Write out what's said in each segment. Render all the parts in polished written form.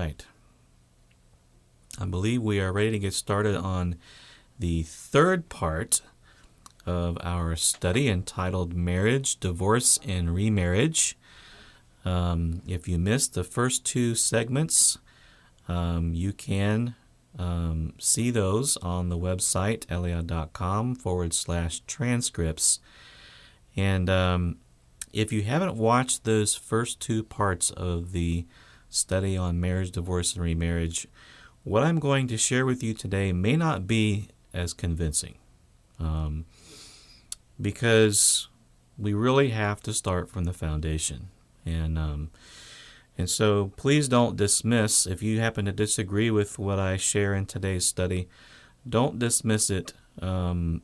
right. I believe we are ready to get started on the third part of our study entitled Marriage, Divorce, and Remarriage. If you missed the first two segments, you can see those on the website, EliYah.com/transcripts. And if you haven't watched those first two parts of the study on marriage, divorce, and remarriage, what I'm going to share with you today may not be as convincing, because we really have to start from the foundation. And so please don't dismiss, if you happen to disagree with what I share in today's study, don't dismiss it unless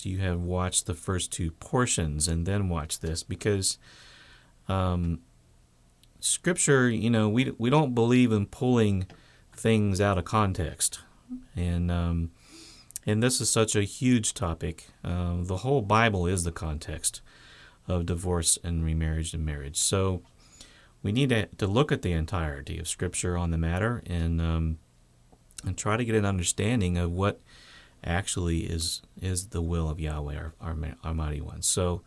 you have watched the first two portions and then watch this, because Scripture, we don't believe in pulling things out of context. And this is such a huge topic. The whole Bible is the context of divorce and remarriage and marriage. So we need to look at the entirety of Scripture on the matter and try to get an understanding of what actually is the will of Yahweh, our Mighty One. So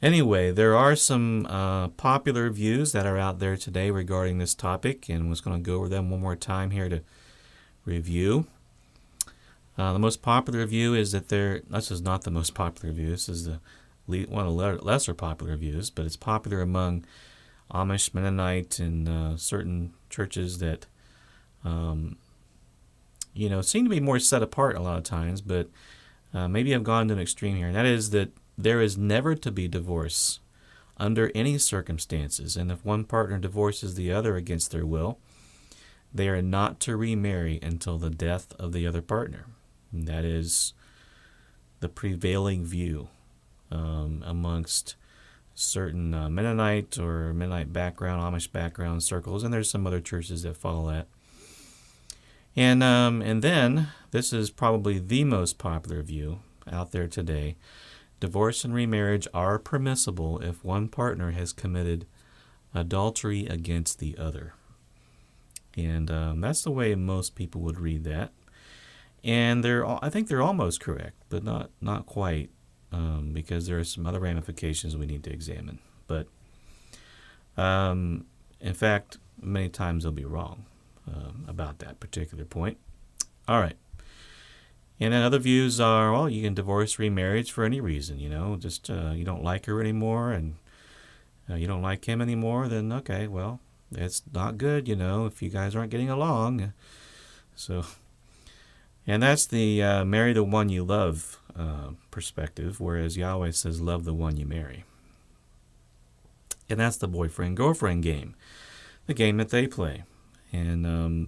anyway, there are some popular views that are out there today regarding this topic, and I was going to go over them one more time here to review. The most popular view is that this is not the most popular view. This is one of the lesser popular views, but it's popular among Amish, Mennonite, and certain churches that seem to be more set apart a lot of times, but maybe I've gone to an extreme here, and that is that there is never to be divorce under any circumstances, and if one partner divorces the other against their will, they are not to remarry until the death of the other partner. And that is the prevailing view amongst certain Mennonite or Mennonite background, Amish background circles, and there's some other churches that follow that. And then, this is probably the most popular view out there today. Divorce and remarriage are permissible if one partner has committed adultery against the other. And that's the way most people would read that. And I think they're almost correct, but not quite, because there are some other ramifications we need to examine. But in fact, many times they'll be wrong about that particular point. All right. And then other views are, well, you can divorce remarriage for any reason, just you don't like her anymore and you don't like him anymore, then okay, well, it's not good, if you guys aren't getting along. So, and that's the marry the one you love perspective, whereas Yahweh says love the one you marry. And that's the boyfriend-girlfriend game, the game that they play. And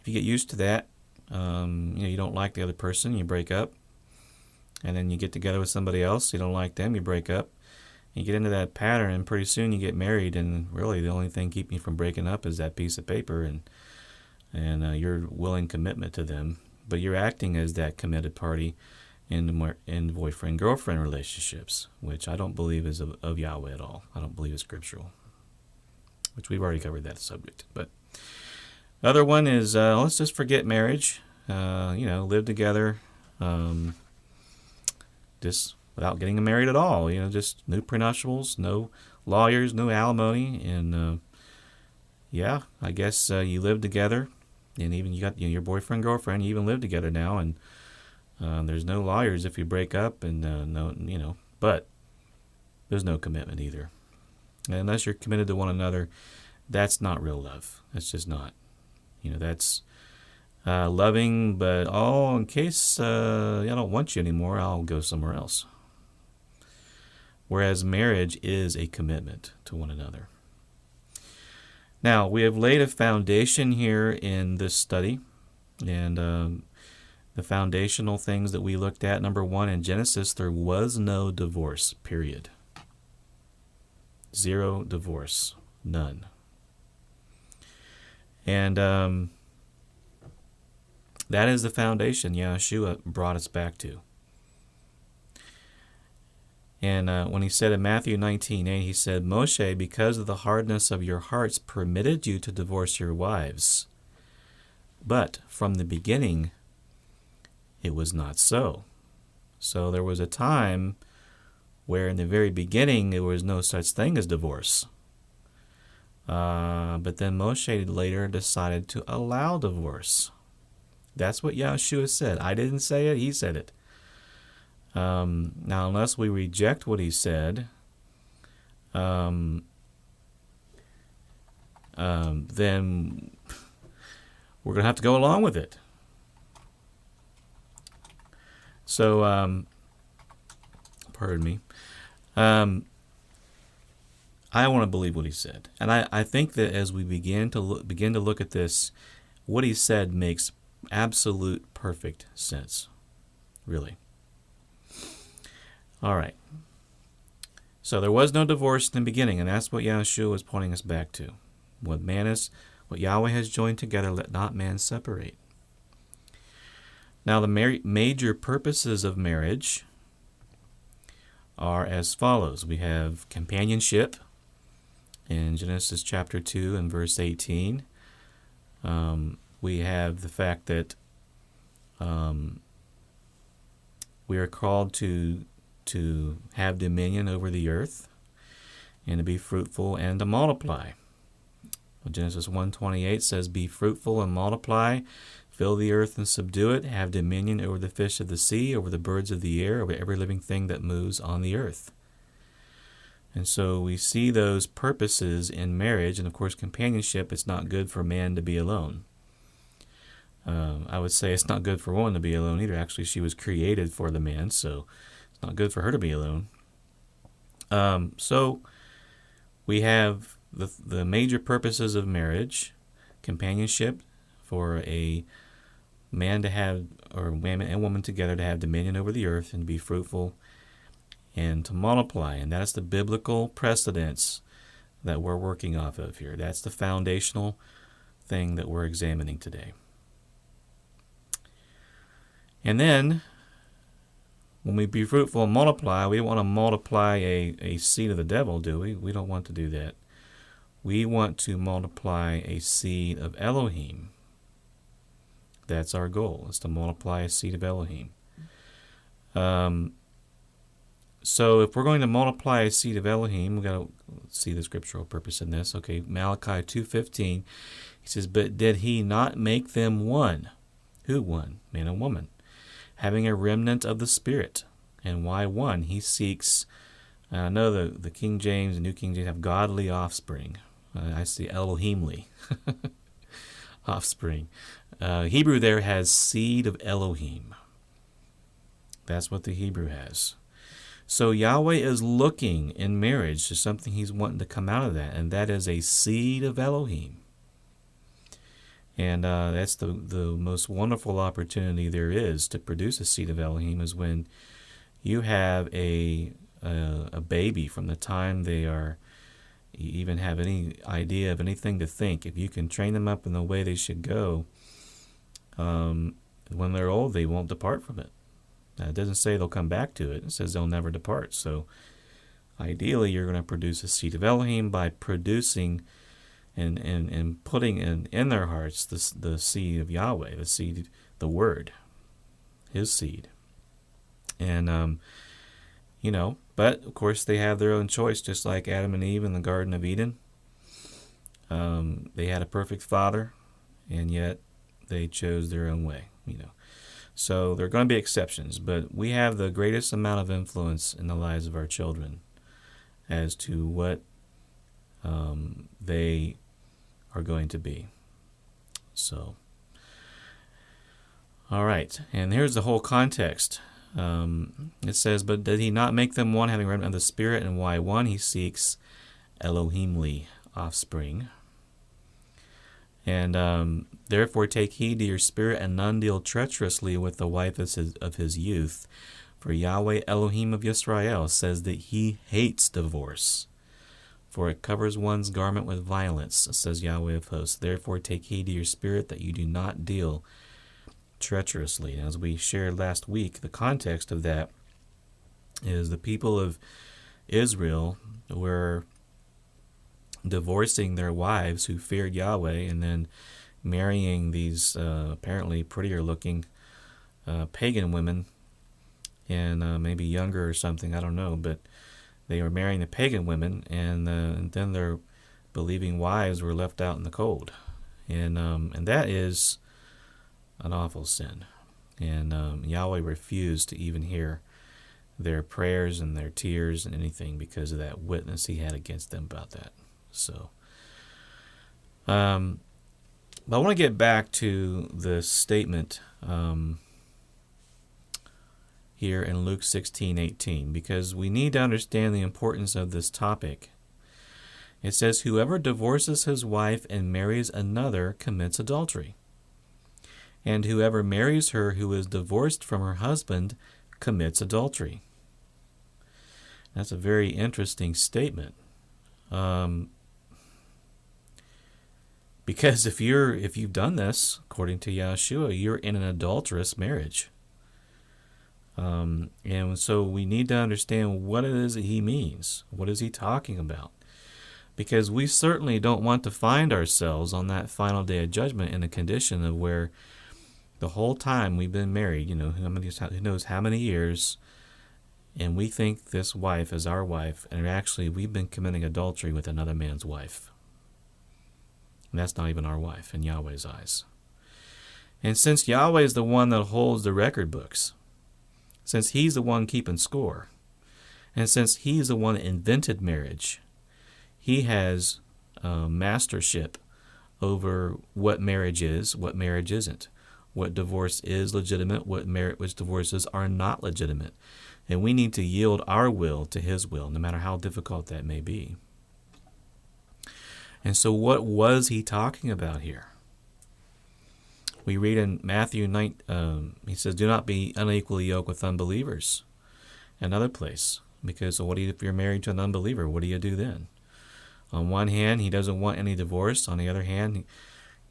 if you get used to that, you don't like the other person, you break up, and then you get together with somebody else, you don't like them, you break up, you get into that pattern, and pretty soon you get married, and really the only thing keeping you from breaking up is that piece of paper and your willing commitment to them, but you're acting as that committed party in boyfriend-girlfriend relationships, which I don't believe is of Yahweh at all. I don't believe it's scriptural, which we've already covered that subject. But other one is, let's just forget marriage, live together, just without getting married at all, just no prenuptials, no lawyers, no alimony, and I guess you live together, and even you got your boyfriend, girlfriend, you even live together now, and there's no lawyers if you break up, and but there's no commitment either. And unless you're committed to one another, that's not real love. That's just not. That's loving, but in case I don't want you anymore, I'll go somewhere else. Whereas marriage is a commitment to one another. Now, we have laid a foundation here in this study, and the foundational things that we looked at, number one, in Genesis, there was no divorce, period. Zero divorce, none. And that is the foundation Yahshua brought us back to. And when he said in Matthew 19:8, he said, Moshe, because of the hardness of your hearts, permitted you to divorce your wives. But from the beginning, it was not so. So there was a time where in the very beginning, there was no such thing as divorce. But then Moshe later decided to allow divorce. That's what Yahshua said. I didn't say it, he said it. Now, unless we reject what he said, then we're going to have to go along with it. So, pardon me. I want to believe what he said, and I think that as we begin to look at this, what he said makes absolute perfect sense, really. All right. So there was no divorce in the beginning, and that's what Yahshua was pointing us back to. What Yahweh has joined together, let not man separate. Now, the major purposes of marriage are as follows. We have companionship in Genesis chapter 2 and verse 18. We have the fact that we are called to have dominion over the earth and to be fruitful and to multiply. Genesis 1:28 says, be fruitful and multiply, fill the earth and subdue it, have dominion over the fish of the sea, over the birds of the air, over every living thing that moves on the earth. And so we see those purposes in marriage, and of course companionship. It's not good for man to be alone. I would say it's not good for woman to be alone either. Actually, she was created for the man, so it's not good for her to be alone. So we have the major purposes of marriage: companionship, for a man to have, or man and woman together to have dominion over the earth and be fruitful and to multiply. And that's the biblical precedence that we're working off of here. That's the foundational thing that we're examining today. And then, when we be fruitful and multiply, we don't want to multiply a seed of the devil, do we? We don't want to do that. We want to multiply a seed of Elohim. That's our goal, is to multiply a seed of Elohim. So if we're going to multiply a seed of Elohim, we've got to see the scriptural purpose in this. Okay, Malachi 2:15, he says, but did he not make them one? Who one? Man and woman. Having a remnant of the Spirit. And why one? He seeks, I know the King James and New King James have godly offspring. I see Elohimly. Offspring. Hebrew there has seed of Elohim. That's what the Hebrew has. So Yahweh is looking in marriage to something he's wanting to come out of that, and that is a seed of Elohim. And that's the most wonderful opportunity there is to produce a seed of Elohim, is when you have a baby from the time they are, you even have any idea of anything to think. If you can train them up in the way they should go, when they're old, they won't depart from it. Now, it doesn't say they'll come back to it. It says they'll never depart. So ideally, you're going to produce a seed of Elohim by producing and putting in their hearts the seed of Yahweh, the seed, the Word, His seed. And, but of course they have their own choice, just like Adam and Eve in the Garden of Eden. They had a perfect father, and yet they chose their own way, So there are going to be exceptions, but we have the greatest amount of influence in the lives of our children as to what they are going to be. So, all right, and here's the whole context. It says, but did he not make them one, having a remnant of the Spirit? And why one? He seeks Elohimly offspring. And therefore take heed to your spirit, and none deal treacherously with the wife of his youth. For Yahweh Elohim of Yisrael says that he hates divorce, for it covers one's garment with violence, says Yahweh of hosts. Therefore take heed to your spirit, that you do not deal treacherously. As we shared last week, the context of that is the people of Israel were divorcing their wives who feared Yahweh and then marrying these apparently prettier looking pagan women, and maybe younger or something, I don't know, but they were marrying the pagan women, and then their believing wives were left out in the cold. And that is an awful sin. And Yahweh refused to even hear their prayers and their tears and anything because of that witness he had against them about that. So, but I want to get back to the statement here in Luke 16:18, because we need to understand the importance of this topic. It says, whoever divorces his wife and marries another commits adultery. And whoever marries her who is divorced from her husband commits adultery. That's a very interesting statement. Because if you've done this, according to Yahshua, you're in an adulterous marriage. And so we need to understand what it is that he means. What is he talking about? Because we certainly don't want to find ourselves on that final day of judgment in a condition of where the whole time we've been married, who knows how many years, and we think this wife is our wife, and actually we've been committing adultery with another man's wife. And that's not even our wife in Yahweh's eyes. And since Yahweh is the one that holds the record books, since he's the one keeping score, and since he's the one that invented marriage, he has mastership over what marriage is, what marriage isn't, what divorce is legitimate, which divorces are not legitimate. And we need to yield our will to his will, no matter how difficult that may be. And so what was he talking about here? We read in Matthew 9, he says, do not be unequally yoked with unbelievers. Another place. Because if you're married to an unbeliever, what do you do then? On one hand, he doesn't want any divorce. On the other hand,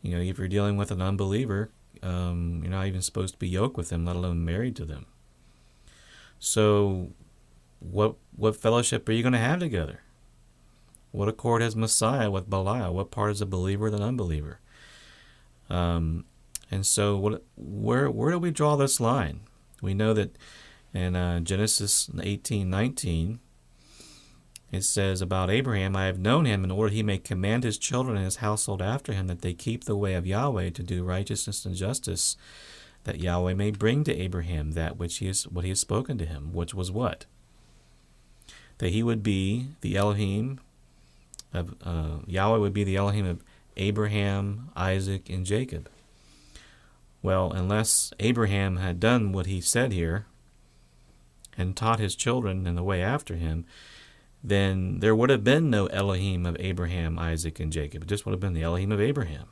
if you're dealing with an unbeliever, you're not even supposed to be yoked with them, let alone married to them. So what fellowship are you going to have together? What accord has Messiah with Belial? What part is a believer with an unbeliever? And so where do we draw this line? We know that in Genesis 18:19, it says about Abraham, I have known him in order he may command his children and his household after him, that they keep the way of Yahweh to do righteousness and justice, that Yahweh may bring to Abraham that what he has spoken to him, which was what? That he would be the Elohim of Yahweh would be the Elohim of Abraham, Isaac, and Jacob. Well, unless Abraham had done what he said here and taught his children in the way after him, then there would have been no Elohim of Abraham, Isaac, and Jacob. It just would have been the Elohim of Abraham.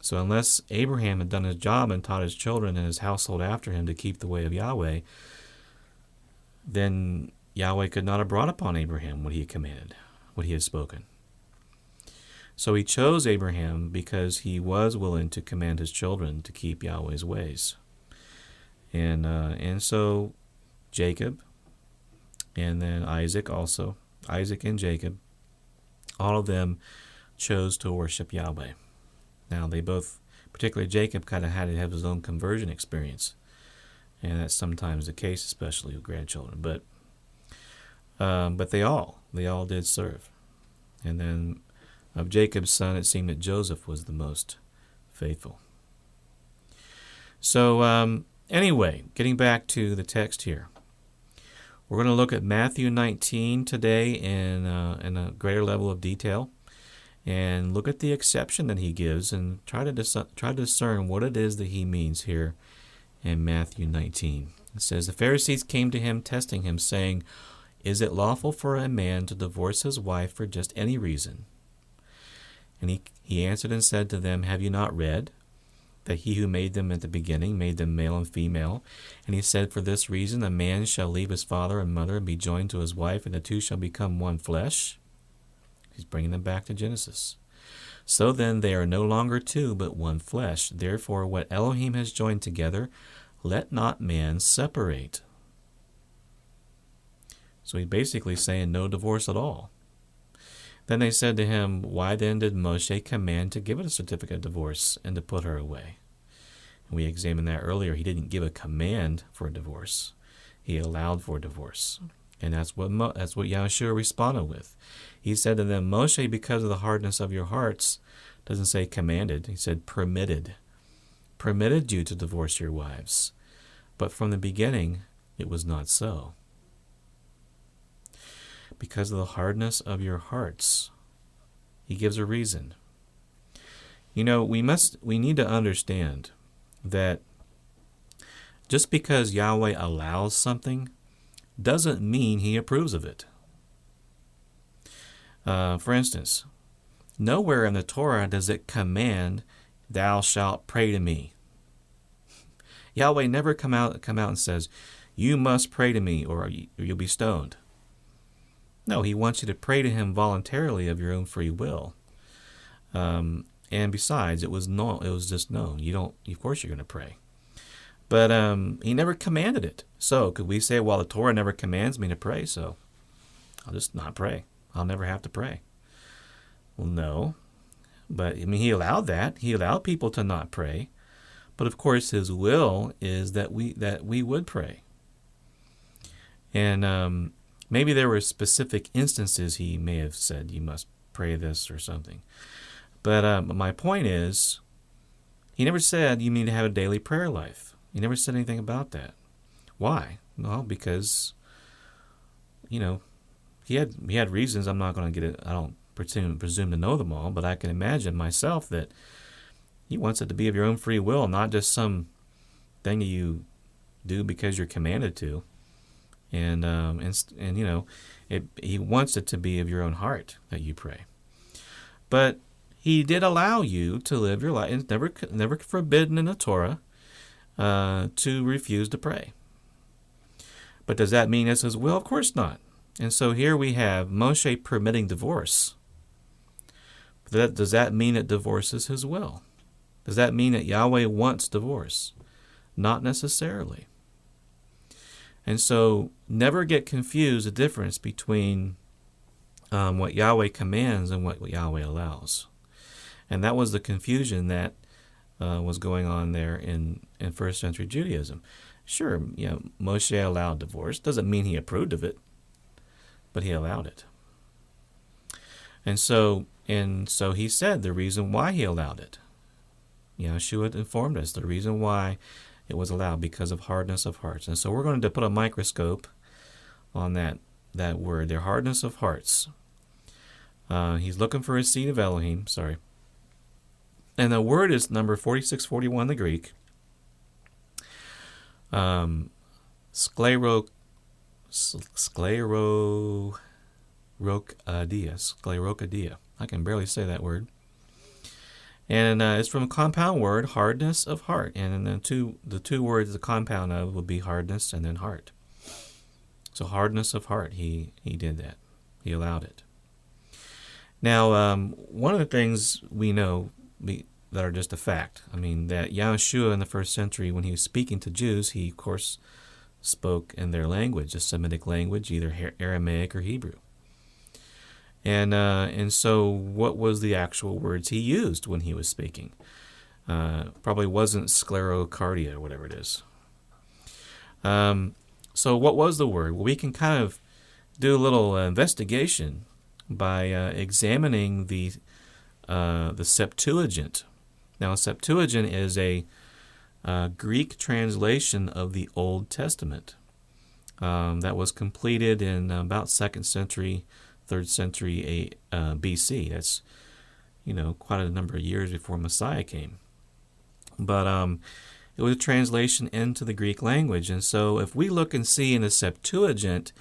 So unless Abraham had done his job and taught his children and his household after him to keep the way of Yahweh, then Yahweh could not have brought upon Abraham what he had commanded, what he had spoken. So he chose Abraham because he was willing to command his children to keep Yahweh's ways. And so Jacob, and then Isaac also, Isaac and Jacob, all of them chose to worship Yahweh. Now they both, particularly Jacob, kind of had to have his own conversion experience. And that's sometimes the case, especially with grandchildren. But they all did serve. And then of Jacob's son, it seemed that Joseph was the most faithful. So anyway, getting back to the text here. We're going to look at Matthew 19 today in a greater level of detail, and look at the exception that he gives and try to discern what it is that he means here in Matthew 19. It says, the Pharisees came to him, testing him, saying, is it lawful for a man to divorce his wife for just any reason? And he answered and said to them, have you not read that he who made them at the beginning made them male and female? And he said, for this reason a man shall leave his father and mother and be joined to his wife, and the two shall become one flesh. He's bringing them back to Genesis. So then they are no longer two, but one flesh. Therefore what Elohim has joined together, let not man separate. So he's basically saying no divorce at all. Then they said to him, why then did Moshe command to give it a certificate of divorce and to put her away? And we examined that earlier. He didn't give a command for a divorce. He allowed for divorce. And that's what Yahushua responded with. He said to them, Moshe, because of the hardness of your hearts, doesn't say commanded. He said permitted you to divorce your wives. But from the beginning, it was not so. Because of the hardness of your hearts. He gives a reason. You know, we need to understand that just because Yahweh allows something doesn't mean he approves of it. For instance, nowhere in the Torah does it command, thou shalt pray to me. Yahweh never come out and says, you must pray to me or you'll be stoned. No, he wants you to pray to him voluntarily of your own free will. And besides, it was just known. Of course you're going to pray. But he never commanded it. So could we say, well, the Torah never commands me to pray, so I'll just not pray. I'll never have to pray. Well, no. But, I mean, he allowed that. He allowed people to not pray. But, of course, his will is that we would pray. And maybe there were specific instances he may have said, you must pray this or something. But my point is, he never said you need to have a daily prayer life. He never said anything about that. Why? Well, because, he had reasons. I'm not going to get it. I don't presume to know them all, but I can imagine myself that he wants it to be of your own free will, not just some thing that you do because you're commanded to. And he wants it to be of your own heart that you pray. But he did allow you to live your life. It's never forbidden in the Torah to refuse to pray. But does that mean it's his will? Of course not. And so here we have Moshe permitting divorce. Does that mean that divorce is his will? Does that mean that Yahweh wants divorce? Not necessarily. And so never get confused the difference between what Yahweh commands and what Yahweh allows. And that was the confusion that was going on there in first century Judaism. Sure, Moshe allowed divorce. Doesn't mean he approved of it, but he allowed it. And so he said the reason why he allowed it. Yeshua informed us the reason why it was allowed, because of hardness of hearts. And so we're going to put a microscope on that word, their hardness of hearts. He's looking for a seed of Elohim, sorry. And the word is number 4641 in the Greek. Sclerokadia. I can barely say that word. And it's from a compound word, hardness of heart. And then the two words the compound of would be hardness and then heart. So hardness of heart, he did that. He allowed it. Now, one of the things we know that are just a fact, that Yahushua in the first century, when he was speaking to Jews, he, of course, spoke in their language, a Semitic language, either Aramaic or Hebrew. And so what was the actual words he used when he was speaking? Probably wasn't sclerocardia or whatever it is. So what was the word? Well, we can kind of do a little investigation by examining the Septuagint. Now, a Septuagint is a Greek translation of the Old Testament that was completed in about 2nd century, 3rd century BC. That's, quite a number of years before Messiah came. But it was a translation into the Greek language. And so if we look and see in the Septuagint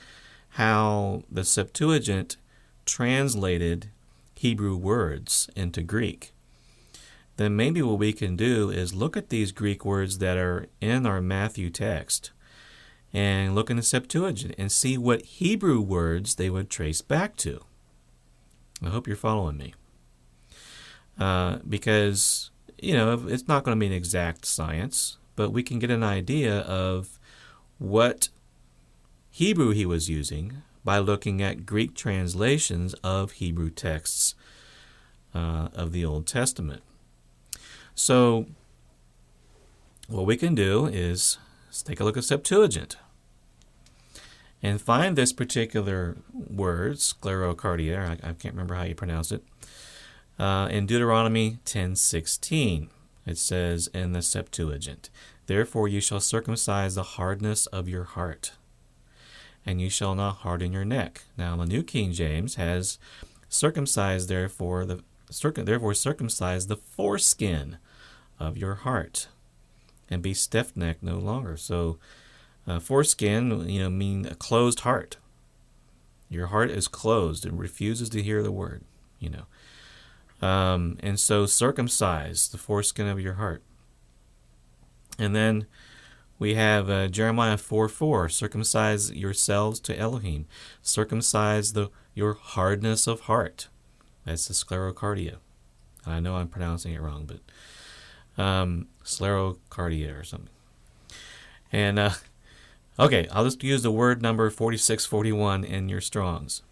how the Septuagint translated Hebrew words into Greek, then maybe what we can do is look at these Greek words that are in our Matthew text and look in the Septuagint and see what Hebrew words they would trace back to. I hope you're following me. Because, it's not going to be an exact science, but we can get an idea of what Hebrew he was using by looking at Greek translations of Hebrew texts of the Old Testament. So what we can do is let's take a look at Septuagint and find this particular word, sclerocardia, I can't remember how you pronounce it, in Deuteronomy 10:16. It says in the Septuagint, "Therefore you shall circumcise the hardness of your heart, and you shall not harden your neck." Now the New King James has circumcised, therefore circumcise the foreskin of your heart, and be stiff-necked no longer. So foreskin, mean a closed heart. Your heart is closed and refuses to hear the word, and so circumcise the foreskin of your heart. And then we have Jeremiah 4:4, circumcise yourselves to Elohim. Circumcise your hardness of heart. That's the sclerocardia. I know I'm pronouncing it wrong, but sclerocardia or something. And okay, I'll just use the word number 4641 in your Strongs.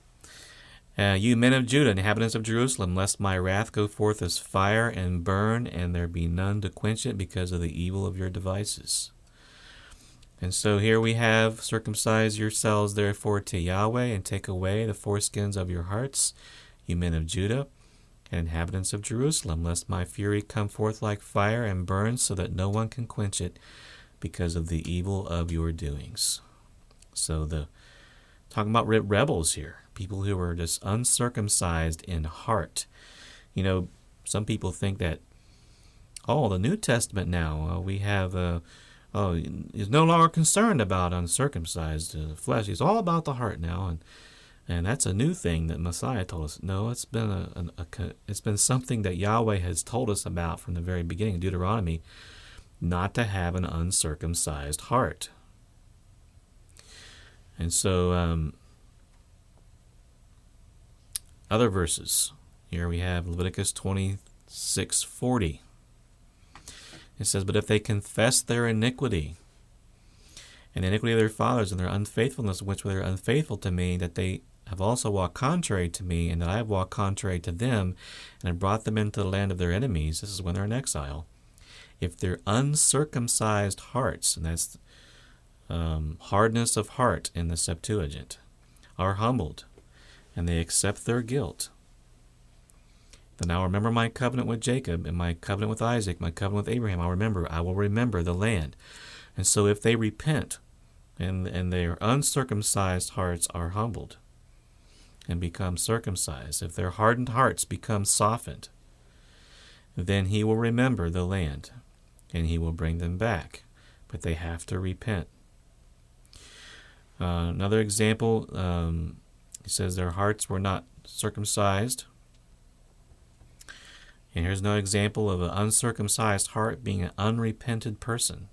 You men of Judah, inhabitants of Jerusalem, lest my wrath go forth as fire and burn, and there be none to quench it because of the evil of your devices. And so here we have, circumcise yourselves therefore to Yahweh, and take away the foreskins of your hearts, you men of Judah, and inhabitants of Jerusalem, lest my fury come forth like fire and burn, so that no one can quench it because of the evil of your doings. So talking about rebels here, people who are just uncircumcised in heart. Some people think that, the New Testament now, we have, is no longer concerned about uncircumcised flesh. It's all about the heart now, and that's a new thing that Messiah told us. No, it's been it's been something that Yahweh has told us about from the very beginning of Deuteronomy, not to have an uncircumcised heart. And so other verses. Here we have Leviticus 26:40. It says, "But if they confess their iniquity, and the iniquity of their fathers, and their unfaithfulness, which they are unfaithful to me, that they have also walked contrary to me, and that I have walked contrary to them, and have brought them into the land of their enemies," this is when they're in exile, "if their uncircumcised hearts," and that's hardness of heart in the Septuagint, "are humbled, and they accept their guilt, then I will remember my covenant with Jacob, and my covenant with Isaac, my covenant with Abraham. I will remember the land." And so if they repent, and their uncircumcised hearts are humbled and become circumcised, if their hardened hearts become softened, then he will remember the land, and he will bring them back. But they have to repent. Another example, he says their hearts were not circumcised. And here's another example of an uncircumcised heart being an unrepentant person.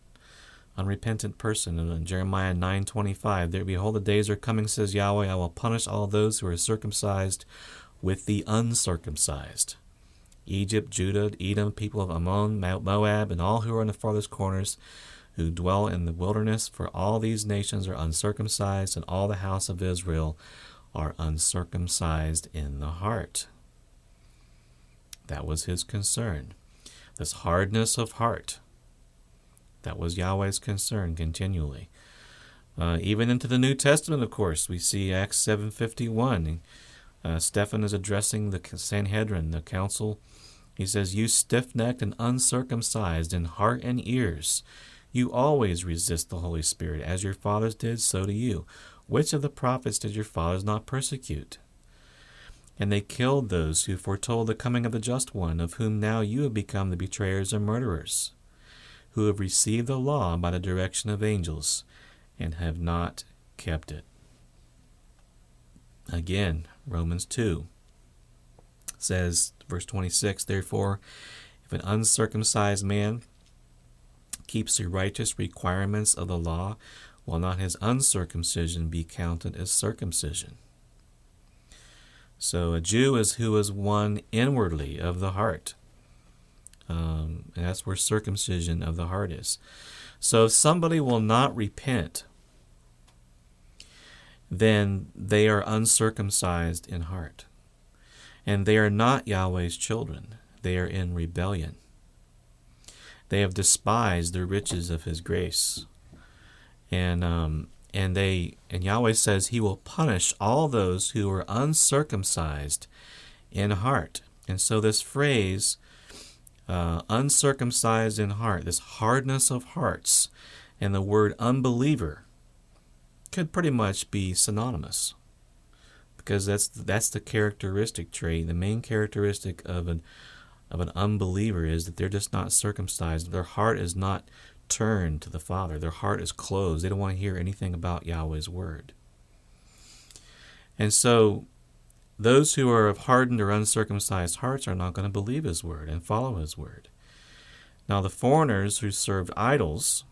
Unrepentant person. In Jeremiah 9:25, "There, behold, the days are coming, says Yahweh, I will punish all those who are circumcised with the uncircumcised. Egypt, Judah, Edom, people of Ammon, Moab, and all who are in the farthest corners, who dwell in the wilderness, for all these nations are uncircumcised, and all the house of Israel are uncircumcised in the heart." That was his concern. This hardness of heart. That was Yahweh's concern continually. Even into the New Testament, of course, we see Acts 7:51. Stephen is addressing the Sanhedrin, the council. He says, "You stiff-necked and uncircumcised in heart and ears, you always resist the Holy Spirit. As your fathers did, so do you. Which of the prophets did your fathers not persecute? And they killed those who foretold the coming of the Just One, of whom now you have become the betrayers and murderers, who have received the law by the direction of angels, and have not kept it." Again, Romans 2 says, verse 26, "Therefore, if an uncircumcised man keeps the righteous requirements of the law, will not his uncircumcision be counted as circumcision?" So a Jew is who is one inwardly of the heart. And that's where circumcision of the heart is. So if somebody will not repent then they are uncircumcised in heart. And they are not Yahweh's children. They are in rebellion. They have despised the riches of his grace. And Yahweh says he will punish all those who are uncircumcised in heart. And so this phrase, uncircumcised in heart, this hardness of hearts, and the word unbeliever could pretty much be synonymous, because that's the characteristic trait. The main characteristic of an unbeliever is that they're just not circumcised. Their heart is not turned to the Father. Their heart is closed. They don't want to hear anything about Yahweh's word. And so those who are of hardened or uncircumcised hearts are not going to believe his word and follow his word. Now the foreigners who served idols,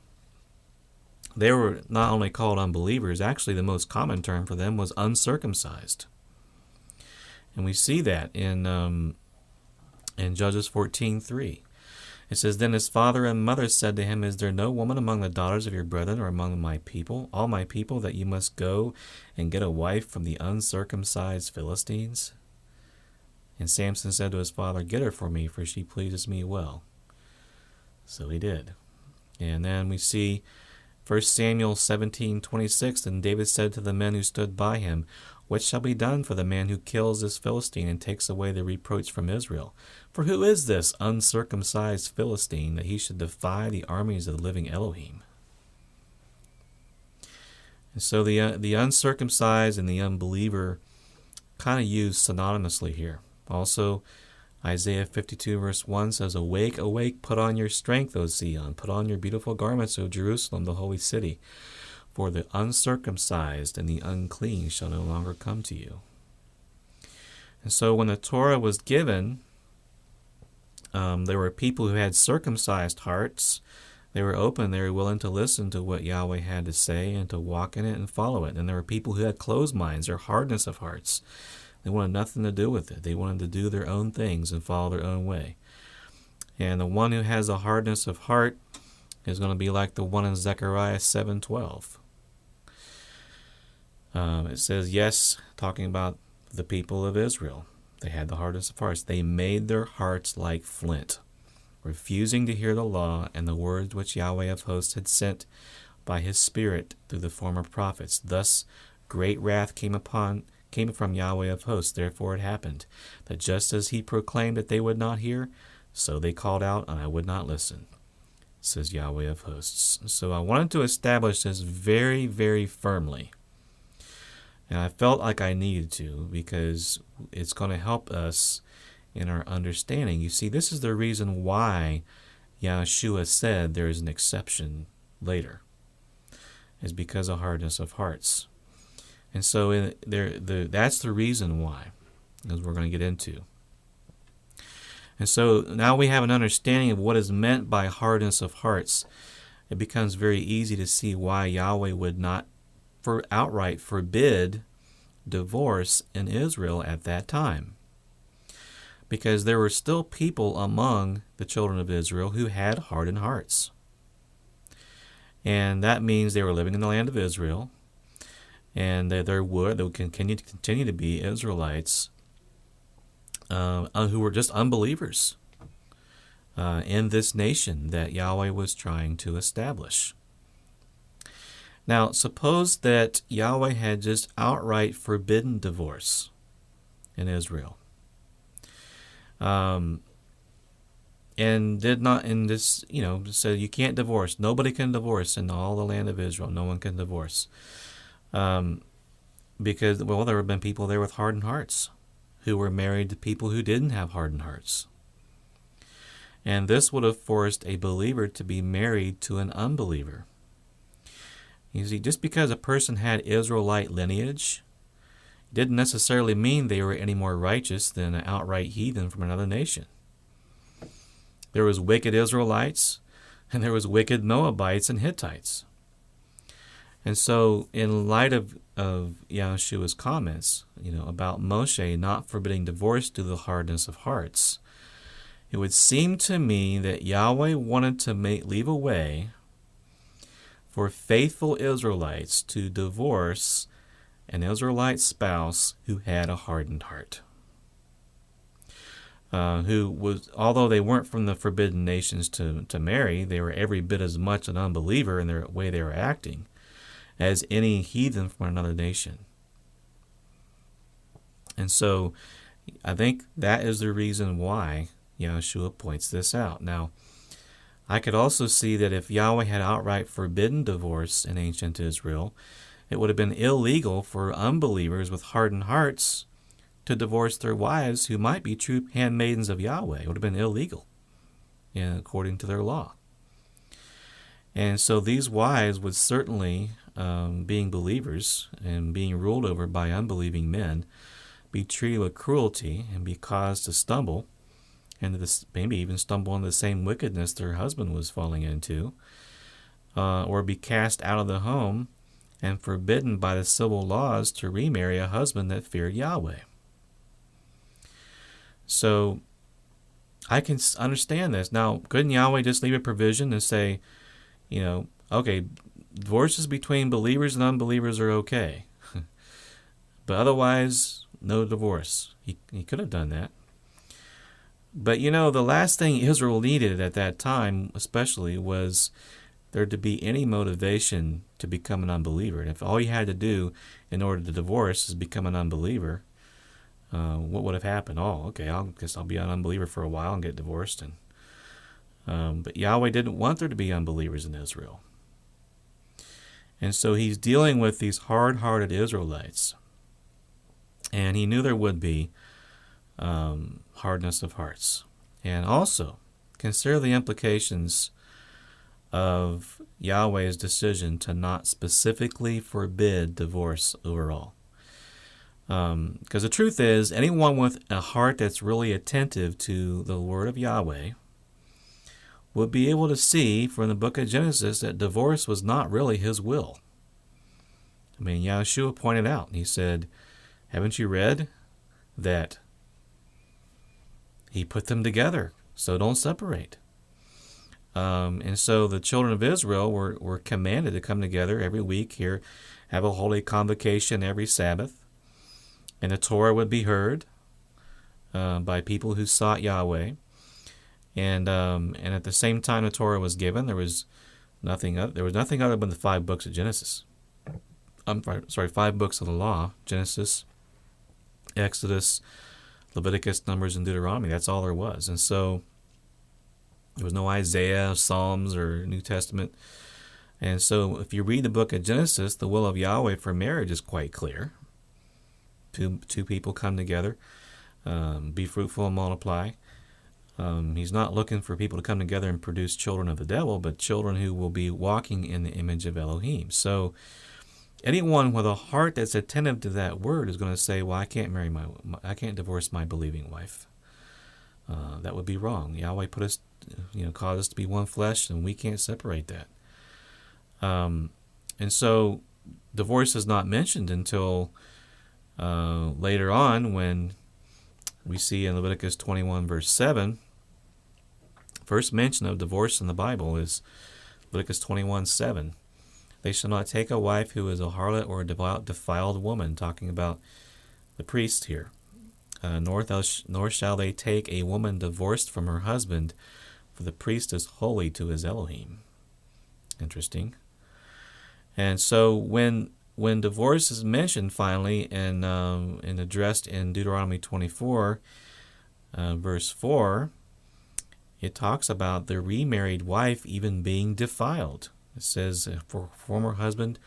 they were not only called unbelievers, actually the most common term for them was uncircumcised. And we see that in Judges 14:3. It says, Then his father and mother said to him, Is there no woman among the daughters of your brethren or among my people, all my people, that you must go and get a wife from the uncircumcised Philistines? And Samson said to his father, Get her for me, for she pleases me well. So he did. And then we see 1 Samuel 17:26, And David said to the men who stood by him, What shall be done for the man who kills this Philistine and takes away the reproach from Israel? For who is this uncircumcised Philistine that he should defy the armies of the living Elohim? And so the uncircumcised and the unbeliever kind of used synonymously here. Also, Isaiah 52 verse 1 says, Awake, awake, put on your strength, O Zion, put on your beautiful garments, O Jerusalem, the holy city. For the uncircumcised and the unclean shall no longer come to you. And so when the Torah was given, there were people who had circumcised hearts. They were open, they were willing to listen to what Yahweh had to say and to walk in it and follow it. And there were people who had closed minds or hardness of hearts. They wanted nothing to do with it. They wanted to do their own things and follow their own way. And the one who has a hardness of heart is going to be like the one in Zechariah 7:12. It says, yes, talking about the people of Israel. They had the hardness of hearts. They made their hearts like flint, refusing to hear the law and the words which Yahweh of hosts had sent by his Spirit through the former prophets. Thus great wrath came from Yahweh of hosts. Therefore it happened that just as he proclaimed that they would not hear, so they called out, and I would not listen, says Yahweh of hosts. So I wanted to establish this very, very firmly. And I felt like I needed to, because it's going to help us in our understanding. You see, this is the reason why Yahshua said there is an exception later, is because of hardness of hearts. And so that's the reason why, as we're going to get into. And so now we have an understanding of what is meant by hardness of hearts. It becomes very easy to see why Yahweh would not outright forbid divorce in Israel at that time. Because there were still people among the children of Israel who had hardened hearts. And that means they were living in the land of Israel, and there would continue to be Israelites who were just unbelievers in this nation that Yahweh was trying to establish. Now, suppose that Yahweh had just outright forbidden divorce in Israel, and did not, said you can't divorce. Nobody can divorce in all the land of Israel. No one can divorce, because there have been people there with hardened hearts who were married to people who didn't have hardened hearts, and this would have forced a believer to be married to an unbeliever. You see, just because a person had Israelite lineage didn't necessarily mean they were any more righteous than an outright heathen from another nation. There was wicked Israelites, and there was wicked Moabites and Hittites. And so, in light of Yahshua's comments, about Moshe not forbidding divorce due to the hardness of hearts, it would seem to me that Yahweh wanted to leave a way for faithful Israelites to divorce an Israelite spouse who had a hardened heart. Who was, although they weren't from the forbidden nations to marry, they were every bit as much an unbeliever in their way they were acting as any heathen from another nation. And so I think that is the reason why Yahshua points this out. Now, I could also see that if Yahweh had outright forbidden divorce in ancient Israel, it would have been illegal for unbelievers with hardened hearts to divorce their wives who might be true handmaidens of Yahweh. It would have been illegal, according to their law. And so these wives would certainly, being believers and being ruled over by unbelieving men, be treated with cruelty and be caused to stumble, and maybe even stumble into the same wickedness their husband was falling into, or be cast out of the home and forbidden by the civil laws to remarry a husband that feared Yahweh. So I can understand this. Now, couldn't Yahweh just leave a provision and say, okay, divorces between believers and unbelievers are okay, but otherwise, no divorce? He could have done that. But the last thing Israel needed at that time, especially, was there to be any motivation to become an unbeliever. And if all you had to do in order to divorce is become an unbeliever, what would have happened? Oh, okay, I guess I'll be an unbeliever for a while and get divorced. But Yahweh didn't want there to be unbelievers in Israel. And so he's dealing with these hard-hearted Israelites. And he knew there would be hardness of hearts. And also, consider the implications of Yahweh's decision to not specifically forbid divorce overall. Because the truth is, anyone with a heart that's really attentive to the word of Yahweh would be able to see from the book of Genesis that divorce was not really his will. I mean, Yahshua pointed out, he said, haven't you read that he put them together, so don't separate? And so the children of Israel were commanded to come together every week here, have a holy convocation every Sabbath, and the Torah would be heard by people who sought Yahweh. And at the same time the Torah was given, there was nothing other than the 5 books of Genesis. 5 books of the law: Genesis, Exodus, Leviticus, Numbers, and Deuteronomy. That's all there was. And so there was no Isaiah, Psalms, or New Testament. And so if you read the book of Genesis, the will of Yahweh for marriage is quite clear. Two people come together, be fruitful and multiply. He's not looking for people to come together and produce children of the devil, but children who will be walking in the image of Elohim. So anyone with a heart that's attentive to that word is going to say, well, I can't divorce my believing wife. That would be wrong. Yahweh put us, caused us to be one flesh, and we can't separate that. And so divorce is not mentioned until later on, when we see in Leviticus 21 verse 7, first mention of divorce in the Bible is Leviticus 21:7. They shall not take a wife who is a harlot or a defiled woman, talking about the priest here. Nor shall they take a woman divorced from her husband, for the priest is holy to his Elohim. Interesting. And so when divorce is mentioned finally and addressed in Deuteronomy 24, verse 4, it talks about the remarried wife even being defiled. It says, for former husband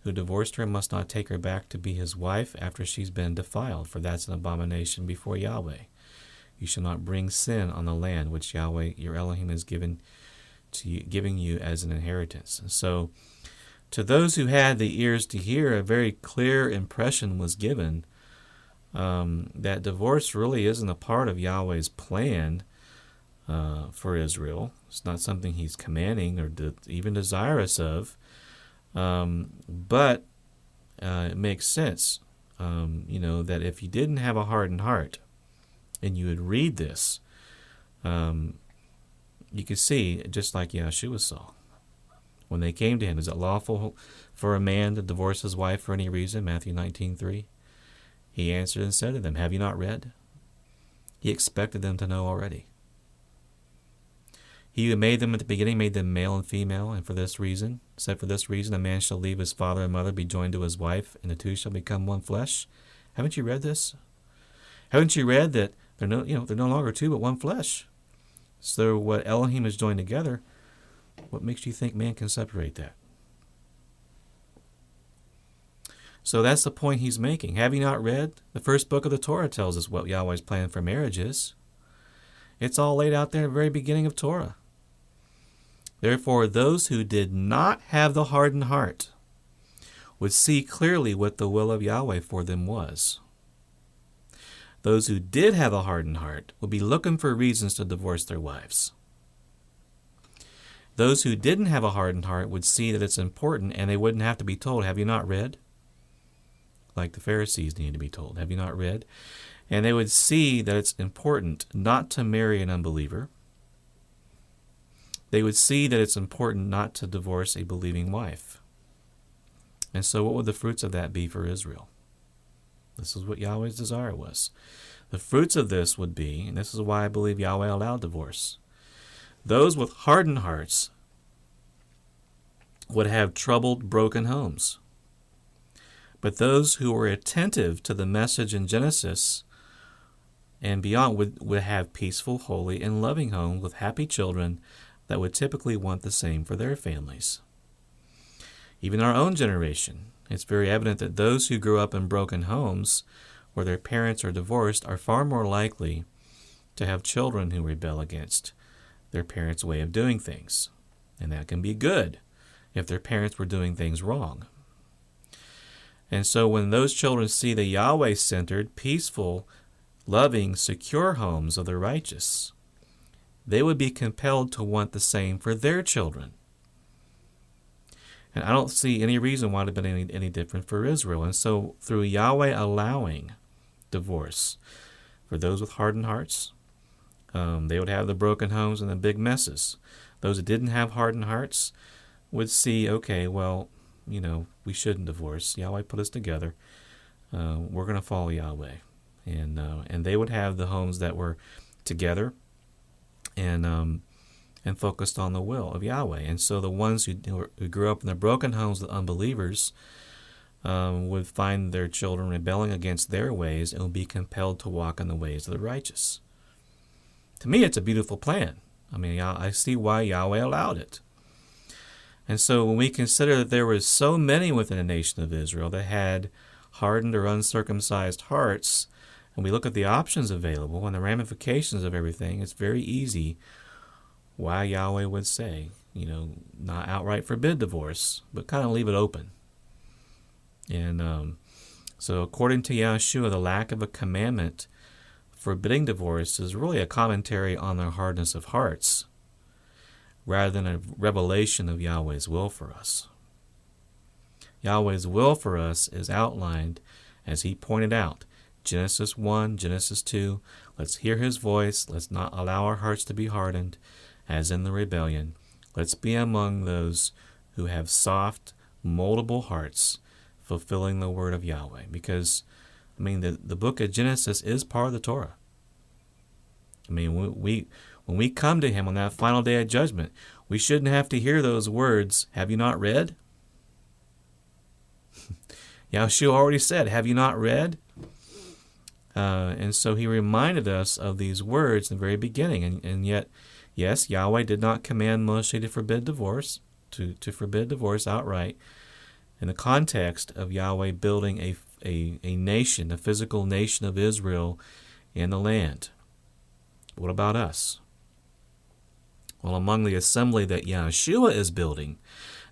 who divorced her must not take her back to be his wife after she's been defiled, for that's an abomination before Yahweh. You shall not bring sin on the land which Yahweh your Elohim has giving you as an inheritance. And so to those who had the ears to hear, a very clear impression was given that divorce really isn't a part of Yahweh's plan for Israel. It's not something he's commanding or even desirous of, but it makes sense, that if you didn't have a hardened heart and you would read this, you could see, just like Yahshua saw, when they came to him, is it lawful for a man to divorce his wife for any reason? Matthew 19:3. He answered and said to them, have you not read? He expected them to know already. He who made them at the beginning made them male and female, and for this reason, a man shall leave his father and mother, be joined to his wife, and the two shall become one flesh. Haven't you read this? Haven't you read that they're no longer two but one flesh? So what Elohim has joined together, what makes you think man can separate that? So that's the point he's making. Have you not read? The first book of the Torah tells us what Yahweh's plan for marriage is. It's all laid out there in the very beginning of Torah. Therefore, those who did not have the hardened heart would see clearly what the will of Yahweh for them was. Those who did have a hardened heart would be looking for reasons to divorce their wives. Those who didn't have a hardened heart would see that it's important, and they wouldn't have to be told, have you not read? Like the Pharisees needed to be told, have you not read? And they would see that it's important not to marry an unbeliever. They would see that it's important not to divorce a believing wife. And so what would the fruits of that be for Israel? This is what Yahweh's desire was. The fruits of this would be, and this is why I believe Yahweh allowed divorce, those with hardened hearts would have troubled, broken homes. But those who were attentive to the message in Genesis and beyond would have peaceful, holy, and loving homes with happy children that would typically want the same for their families. Even our own generation, it's very evident that those who grew up in broken homes where their parents are divorced are far more likely to have children who rebel against their parents' way of doing things. And that can be good if their parents were doing things wrong. And so when those children see the Yahweh-centered, peaceful, loving, secure homes of the righteous, they would be compelled to want the same for their children. And I don't see any reason why it would have been any different for Israel. And so through Yahweh allowing divorce for those with hardened hearts, they would have the broken homes and the big messes. Those that didn't have hardened hearts would see, okay, well, we shouldn't divorce. Yahweh put us together. We're going to follow Yahweh. And they would have the homes that were together and focused on the will of Yahweh. And so the ones who grew up in the broken homes of unbelievers would find their children rebelling against their ways and would be compelled to walk in the ways of the righteous. To me, it's a beautiful plan. I see why Yahweh allowed it. And so when we consider that there were so many within the nation of Israel that had hardened or uncircumcised hearts, and we look at the options available and the ramifications of everything, it's very easy why Yahweh would say, not outright forbid divorce, but kind of leave it open. And so according to Yahshua, the lack of a commandment forbidding divorce is really a commentary on their hardness of hearts, rather than a revelation of Yahweh's will for us. Yahweh's will for us is outlined, as he pointed out, Genesis 1, Genesis 2. Let's hear his voice. Let's not allow our hearts to be hardened, as in the rebellion. Let's be among those who have soft, moldable hearts, fulfilling the word of Yahweh. Because, the book of Genesis is part of the Torah. When we come to him on that final day of judgment, we shouldn't have to hear those words, have you not read? Yahshua already said, have you not read? And so he reminded us of these words in the very beginning. And yet, yes, Yahweh did not command Moshe to forbid divorce, to forbid divorce outright, in the context of Yahweh building a nation, a physical nation of Israel in the land. What about us? Well, among the assembly that Yahshua is building,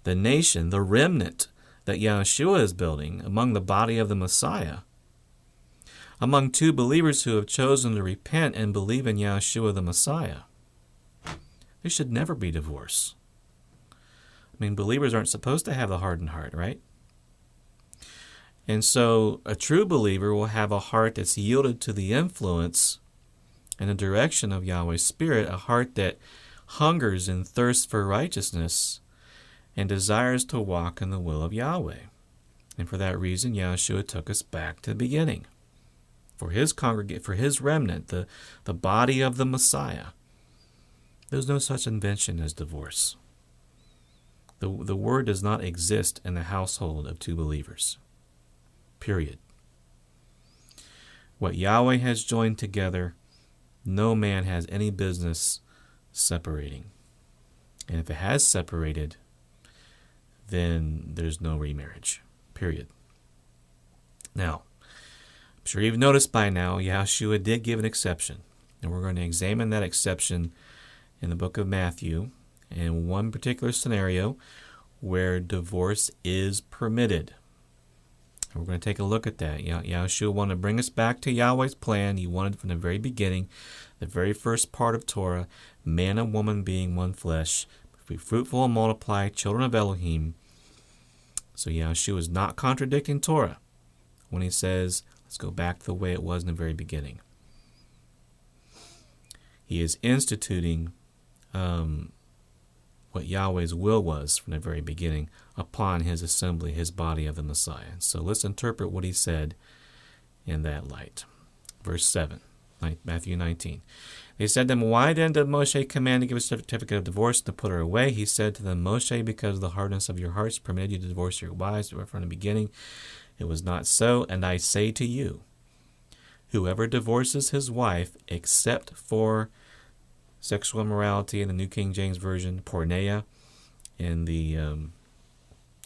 the nation, the remnant that Yahshua is building, among the body of the Messiah, among two believers who have chosen to repent and believe in Yahshua the Messiah, there should never be divorce. Believers aren't supposed to have a hardened heart, right? And so a true believer will have a heart that's yielded to the influence and the direction of Yahweh's Spirit, a heart that hungers and thirsts for righteousness, and desires to walk in the will of Yahweh. And for that reason, Yahshua took us back to the beginning. For his for his remnant, the body of the Messiah, there's no such invention as divorce. The word does not exist in the household of two believers. Period. What Yahweh has joined together, no man has any business separating. And if it has separated, then there's no remarriage. Period. Now, I'm sure you've noticed by now, Yahshua did give an exception. And we're going to examine that exception in the book of Matthew in one particular scenario where divorce is permitted. And we're going to take a look at that. Yahshua wanted to bring us back to Yahweh's plan. He wanted from the very beginning, the very first part of Torah, man and woman being one flesh, be fruitful and multiply, children of Elohim. So Yahshua is not contradicting Torah when he says, let's go back to the way it was in the very beginning. He is instituting what Yahweh's will was from the very beginning upon his assembly, his body of the Messiah. So let's interpret what he said in that light. Verse 7, Matthew 19. They said to him, why then did Moshe command to give a certificate of divorce to put her away? He said to them, Moshe, because of the hardness of your hearts, permitted you to divorce your wives from the beginning. It was not so, and I say to you, whoever divorces his wife, except for sexual immorality in the New King James Version, porneia in the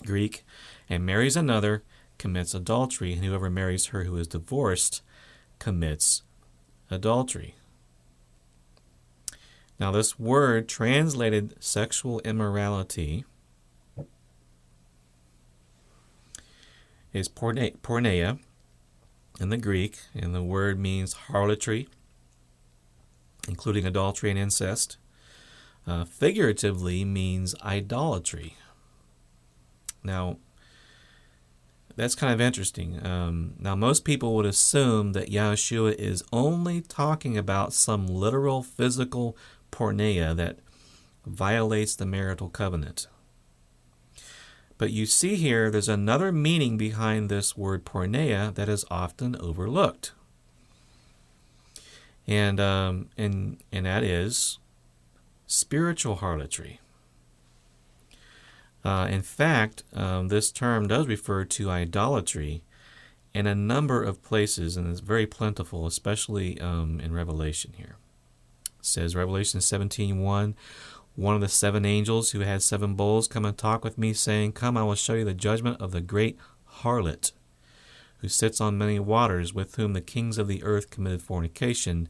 Greek, and marries another, commits adultery, and whoever marries her who is divorced commits adultery. Now this word translated sexual immorality is porneia in the Greek, and the word means harlotry, including adultery and incest. Figuratively means idolatry. Now, that's kind of interesting. Now, most people would assume that Yahshua is only talking about some literal physical porneia that violates the marital covenant. But you see here, there's another meaning behind this word porneia that is often overlooked. And that is spiritual harlotry. In fact, this term does refer to idolatry in a number of places, and it's very plentiful, especially in Revelation here. It says, Revelation 17:1, one of the seven angels who had seven bowls come and talk with me, saying, come, I will show you the judgment of the great harlot, who sits on many waters, with whom the kings of the earth committed fornication,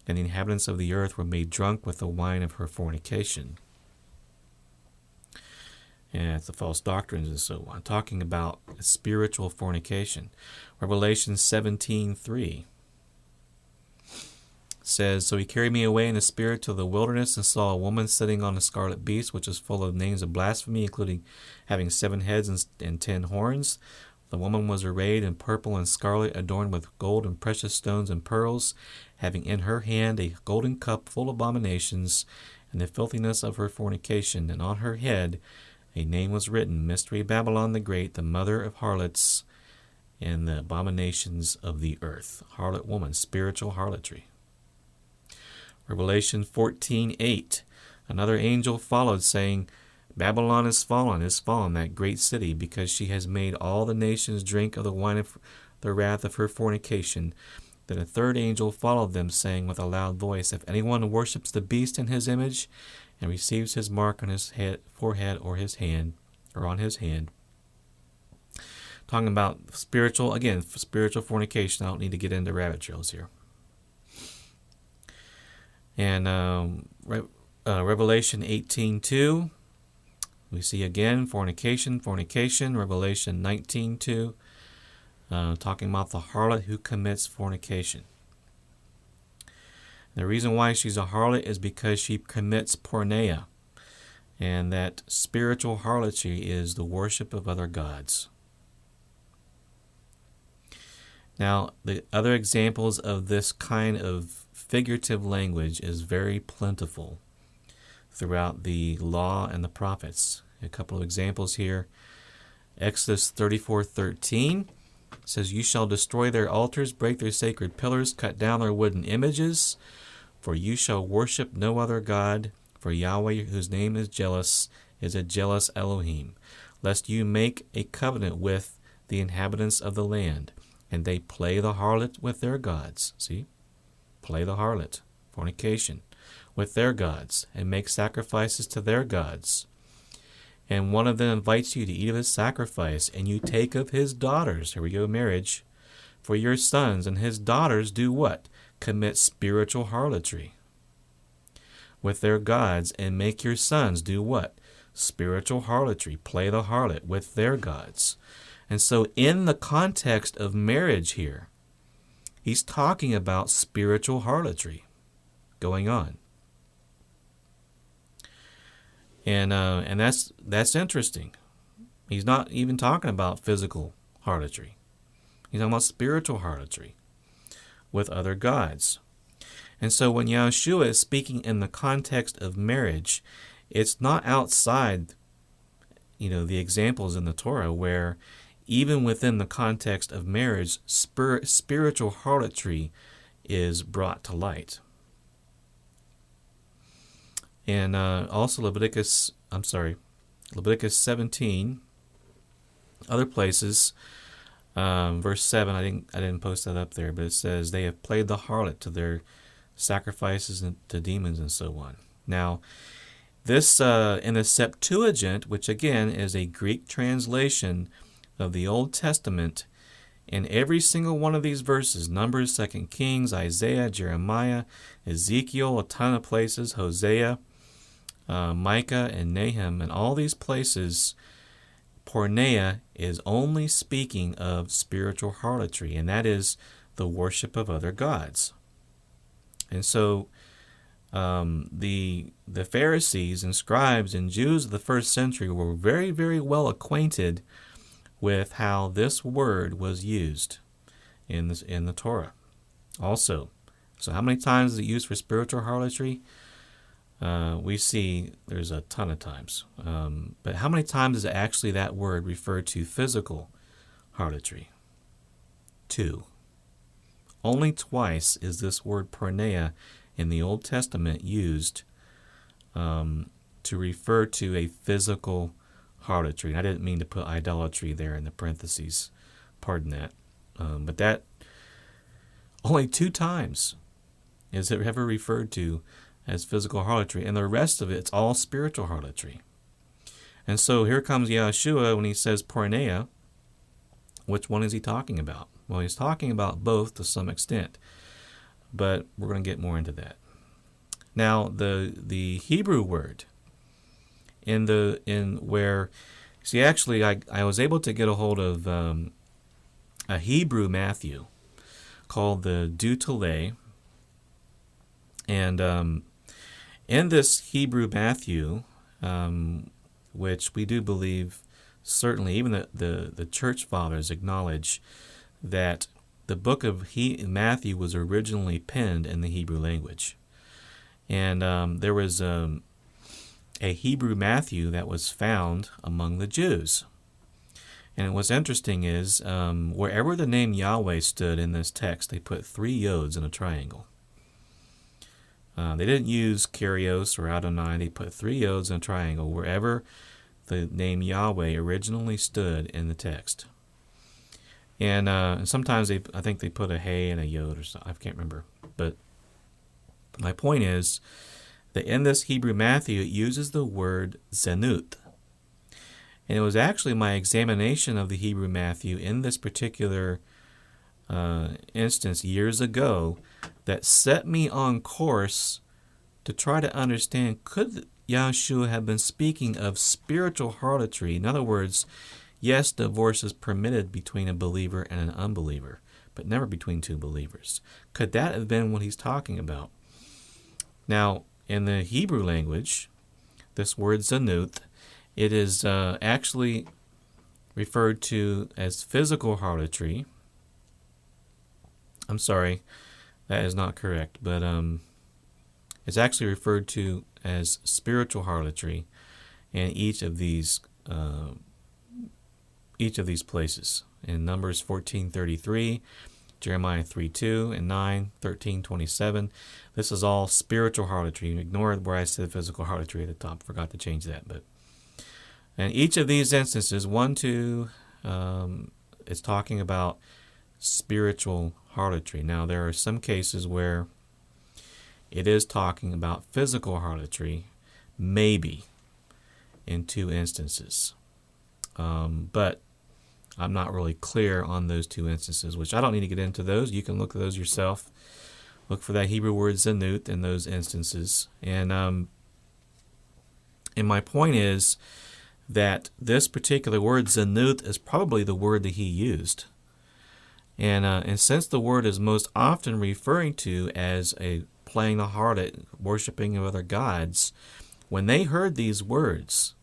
and the inhabitants of the earth were made drunk with the wine of her fornication. And it's the false doctrines and so on, talking about spiritual fornication. Revelation 17:3 says, so he carried me away in the spirit to the wilderness, and saw a woman sitting on a scarlet beast, which is full of names of blasphemy, including having 7 heads and 10 horns. The woman was arrayed in purple and scarlet, adorned with gold and precious stones and pearls, having in her hand a golden cup full of abominations and the filthiness of her fornication, and on her head a name was written, Mystery Babylon the Great, the mother of harlots and the abominations of the earth. Harlot woman, spiritual harlotry. Revelation 14:8. Another angel followed, saying, Babylon is fallen, that great city, because she has made all the nations drink of the wine of the wrath of her fornication. Then a third angel followed them, saying with a loud voice, if anyone worships the beast in his image, and receives his mark on his forehead or his hand, or on his hand. Talking about spiritual fornication. I don't need to get into rabbit trails here. And Revelation 18:2, we see again fornication. Revelation 19:2, talking about the harlot who commits fornication. The reason why she's a harlot is because she commits porneia, and that spiritual harlotry is the worship of other gods. Now, the other examples of this kind of figurative language is very plentiful throughout the law and the prophets. A couple of examples here. Exodus 34:13 says, "You shall destroy their altars, break their sacred pillars, cut down their wooden images, for you shall worship no other God, for Yahweh, whose name is a jealous Elohim, lest you make a covenant with the inhabitants of the land, and they play the harlot with their gods." See? Play the harlot, fornication, with their gods, and make sacrifices to their gods. And one of them invites you to eat of his sacrifice, and you take of his daughters, here we go, marriage, for your sons, and his daughters do what? Commit spiritual harlotry with their gods, and make your sons do what? Spiritual harlotry, play the harlot with their gods. And so in the context of marriage here, he's talking about spiritual harlotry going on. And that's interesting. He's not even talking about physical harlotry. He's talking about spiritual harlotry with other gods. And so when Yahushua is speaking in the context of marriage, it's not outside, the examples in the Torah where even within the context of marriage, spiritual harlotry is brought to light. And also Leviticus 17, other places, verse 7, I didn't post that up there, but it says, "They have played the harlot to their sacrifices and to demons," and so on. Now, this in the Septuagint, which again is a Greek translation of the Old Testament, in every single one of these verses, Numbers, 2 Kings, Isaiah, Jeremiah, Ezekiel, a ton of places, Hosea, Micah, and Nahum, and all these places, porneia is only speaking of spiritual harlotry, and that is the worship of other gods. And so the Pharisees and scribes and Jews of the first century were very, very well acquainted with how this word was used in the Torah. Also, so how many times is it used for spiritual harlotry? We see there's a ton of times. But how many times is actually that word referred to physical harlotry? 2. Only twice is this word porneia in the Old Testament used to refer to a physical harlotry. And I didn't mean to put idolatry there in the parentheses. Pardon that. But that only 2 times is it ever referred to as physical harlotry, and the rest of it's all spiritual harlotry. And so here comes Yahushua when he says porneia. Which one is he talking about? Well, he's talking about both to some extent, but we're going to get more into that. Now, the Hebrew word I was able to get a hold of a Hebrew Matthew called the Deutele, and in this Hebrew Matthew, which we do believe, certainly even the church fathers acknowledge that the book of Matthew was originally penned in the Hebrew language. And there was a Hebrew Matthew that was found among the Jews. And what's interesting is wherever the name Yahweh stood in this text, they put 3 yods in a triangle. They didn't use Kyrios or Adonai. They put 3 yods in a triangle wherever the name Yahweh originally stood in the text. And sometimes I think they put a hey and a yod or something. I can't remember. But my point is that in this Hebrew Matthew, it uses the word zenut. And it was actually my examination of the Hebrew Matthew in this particular instance years ago that set me on course to try to understand, could Yahushua have been speaking of spiritual harlotry? In other words, yes, divorce is permitted between a believer and an unbeliever, but never between 2 believers. Could that have been what he's talking about? Now, in the Hebrew language, this word zanut, it is actually referred to as physical harlotry. I'm sorry, that is not correct, but it's actually referred to as spiritual harlotry. in each of these places. In Numbers 14:33, Jeremiah 3:2, and 9:13-27. This is all spiritual harlotry. Ignore where I said physical harlotry at the top. Forgot to change that. But in each of these instances, 1, 2, it's talking about spiritual harlotry. Now, there are some cases where it is talking about physical harlotry, maybe in 2 instances. But I'm not really clear on those 2 instances, which I don't need to get into those. You can look at those yourself. Look for that Hebrew word zanut in those instances. And my point is that this particular word zanut is probably the word that he used. And since the word is most often referring to as a playing the harlot, worshiping of other gods, when they heard these words,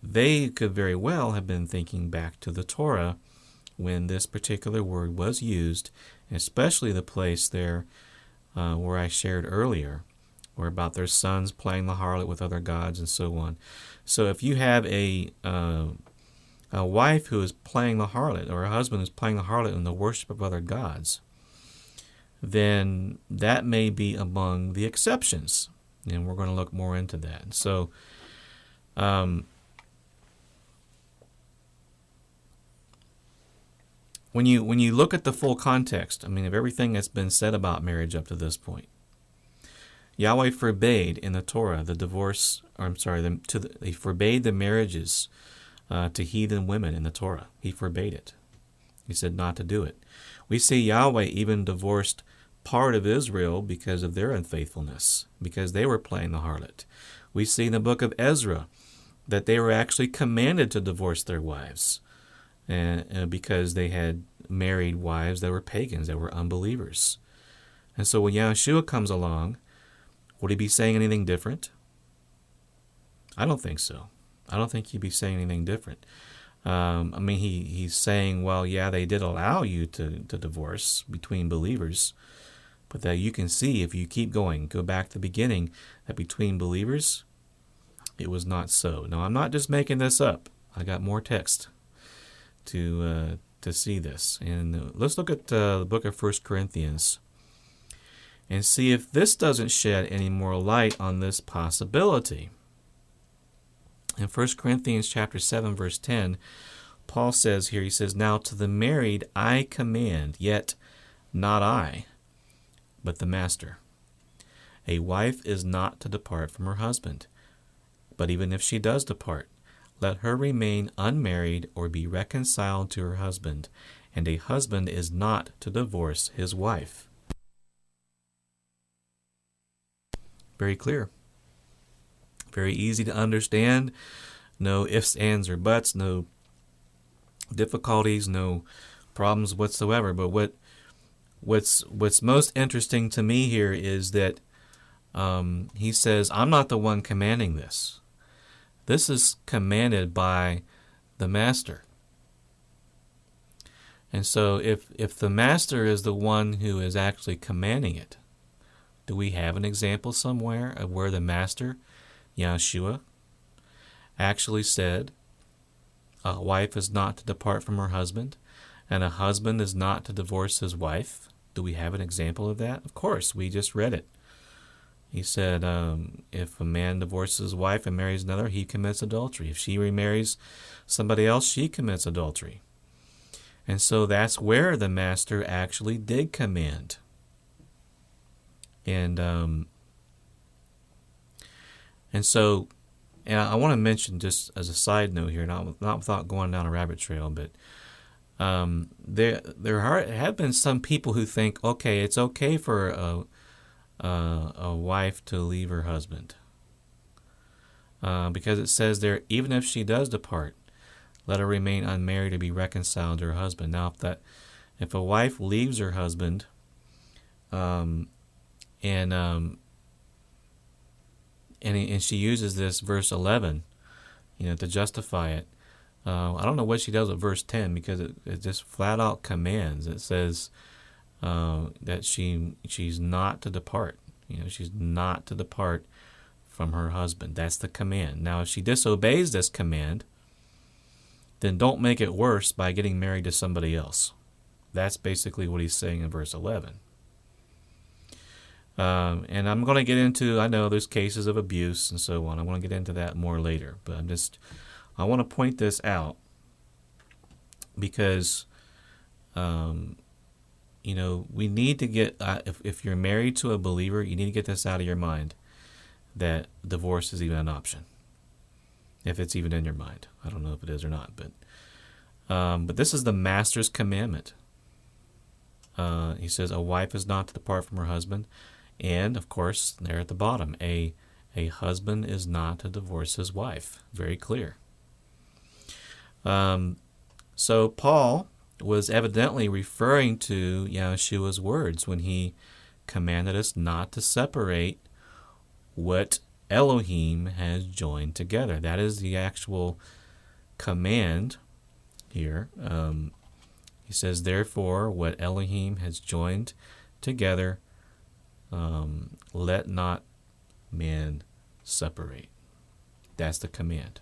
they could very well have been thinking back to the Torah when this particular word was used, especially the place there where I shared earlier, or about their sons playing the harlot with other gods and so on. So if you have a wife who is playing the harlot, or a husband who's playing the harlot in the worship of other gods, then that may be among the exceptions. And we're going to look more into that. So, when you look at the full context, of everything that's been said about marriage up to this point, Yahweh forbade in the Torah the divorce, he forbade the marriages to heathen women in the Torah. He forbade it. He said not to do it. We see Yahweh even divorced part of Israel because of their unfaithfulness, because they were playing the harlot. We see in the book of Ezra that they were actually commanded to divorce their wives because they had married wives that were pagans, that were unbelievers. And so when Yahshua comes along, would he be saying anything different? I don't think so. I don't think he'd be saying anything different. He's saying, well, yeah, they did allow you to divorce between believers, but that you can see if you keep going, go back to the beginning, that between believers, it was not so. Now, I'm not just making this up. I got more text to see this. And let's look at the book of 1 Corinthians and see if this doesn't shed any more light on this possibility. In 1 Corinthians chapter 7, verse 10, Paul says here, he says, "Now to the married I command, yet not I, but the master. A wife is not to depart from her husband, but even if she does depart, let her remain unmarried or be reconciled to her husband, and a husband is not to divorce his wife." Very clear. Very easy to understand. No ifs, ands, or buts. No difficulties. No problems whatsoever. But what's most interesting to me here is that he says, I'm not the one commanding this. This is commanded by the master. And so if the master is the one who is actually commanding it, do we have an example somewhere of where the master, Yahshua, actually said a wife is not to depart from her husband and a husband is not to divorce his wife? Do we have an example of that? Of course, we just read it. He said if a man divorces his wife and marries another, he commits adultery. If she remarries somebody else, she commits adultery. And so that's where the master actually did command. And so I want to mention, just as a side note here, not without going down a rabbit trail, but there have been some people who think, okay, it's okay for a wife to leave her husband because it says there, even if she does depart, let her remain unmarried to be reconciled to her husband. Now, if a wife leaves her husband, and she uses this verse 11, to justify it. I don't know what she does with verse 10 because it just flat out commands. It says that she's not to depart. She's not to depart from her husband. That's the command. Now, if she disobeys this command, then don't make it worse by getting married to somebody else. That's basically what he's saying in verse 11. And I'm going to get into, I know there's cases of abuse and so on. I want to get into that more later. But I want to point this out because, we need to get, if you're married to a believer, you need to get this out of your mind, that divorce is even an option. If it's even in your mind. I don't know if it is or not. But this is the master's commandment. He says, a wife is not to depart from her husband. And, of course, there at the bottom, a husband is not to divorce his wife. Very clear. So Paul was evidently referring to Yeshua's words when he commanded us not to separate what Elohim has joined together. That is the actual command here. He says, therefore, what Elohim has joined together, let not man separate. That's the command.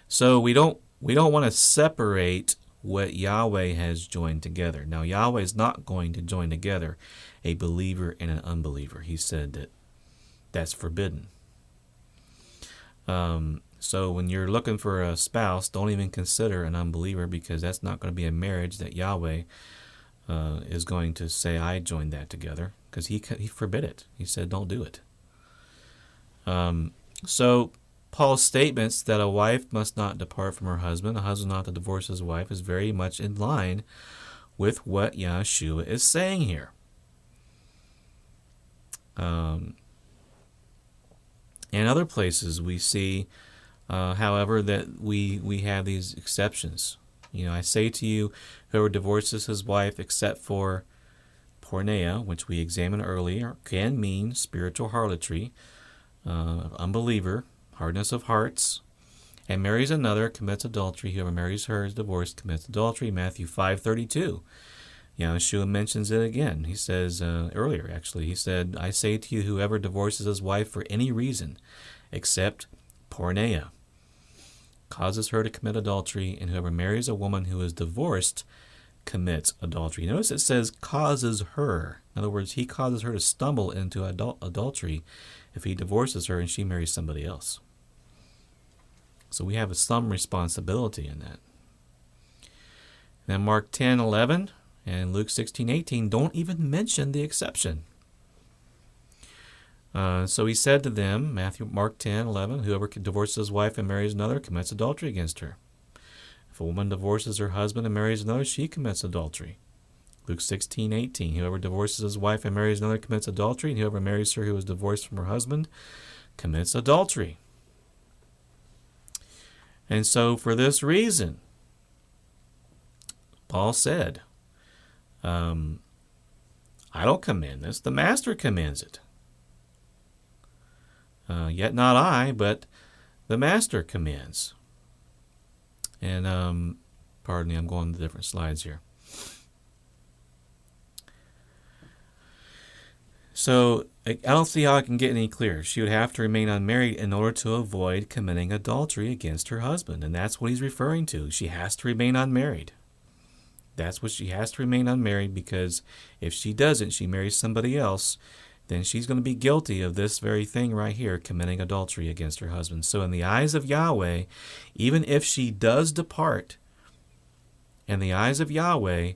So we don't want to separate what Yahweh has joined together. Now, Yahweh is not going to join together a believer and an unbeliever. He said that that's forbidden. So when you're looking for a spouse, don't even consider an unbeliever, because that's not going to be a marriage that Yahweh is going to say, I joined that together, because he forbid it. He said, don't do it. So Paul's statements that a wife must not depart from her husband, a husband not to divorce his wife, is very much in line with what Yeshua is saying here. In other places we see, however, that we have these exceptions. I say to you, whoever divorces his wife except for porneia, which we examined earlier, can mean spiritual harlotry, unbeliever, hardness of hearts, and marries another, commits adultery. Whoever marries her is divorced, commits adultery. Matthew 5:32. Yeshua mentions it again. He says, earlier actually, he said, I say to you, whoever divorces his wife for any reason except porneia causes her to commit adultery, and whoever marries a woman who is divorced commits adultery. Notice it says causes her. In other words, he causes her to stumble into adultery if he divorces her and she marries somebody else. So we have some responsibility in that. Then Mark 10:11 and Luke 16:18 don't even mention the exception. So he said to them, Mark 10:11, whoever divorces his wife and marries another commits adultery against her. If a woman divorces her husband and marries another, she commits adultery. Luke 16:18, whoever divorces his wife and marries another commits adultery, and whoever marries her who is divorced from her husband commits adultery. And so for this reason, Paul said, I don't command this, the master commands it. Yet not I, but the master commands. And, pardon me, I'm going to different slides here. So I don't see how I can get any clearer. She would have to remain unmarried in order to avoid committing adultery against her husband. And that's what he's referring to. She has to remain unmarried. That's what she has to remain unmarried, because if she doesn't, she marries somebody else, then she's going to be guilty of this very thing right here, committing adultery against her husband. So in the eyes of Yahweh, even if she does depart, in the eyes of Yahweh,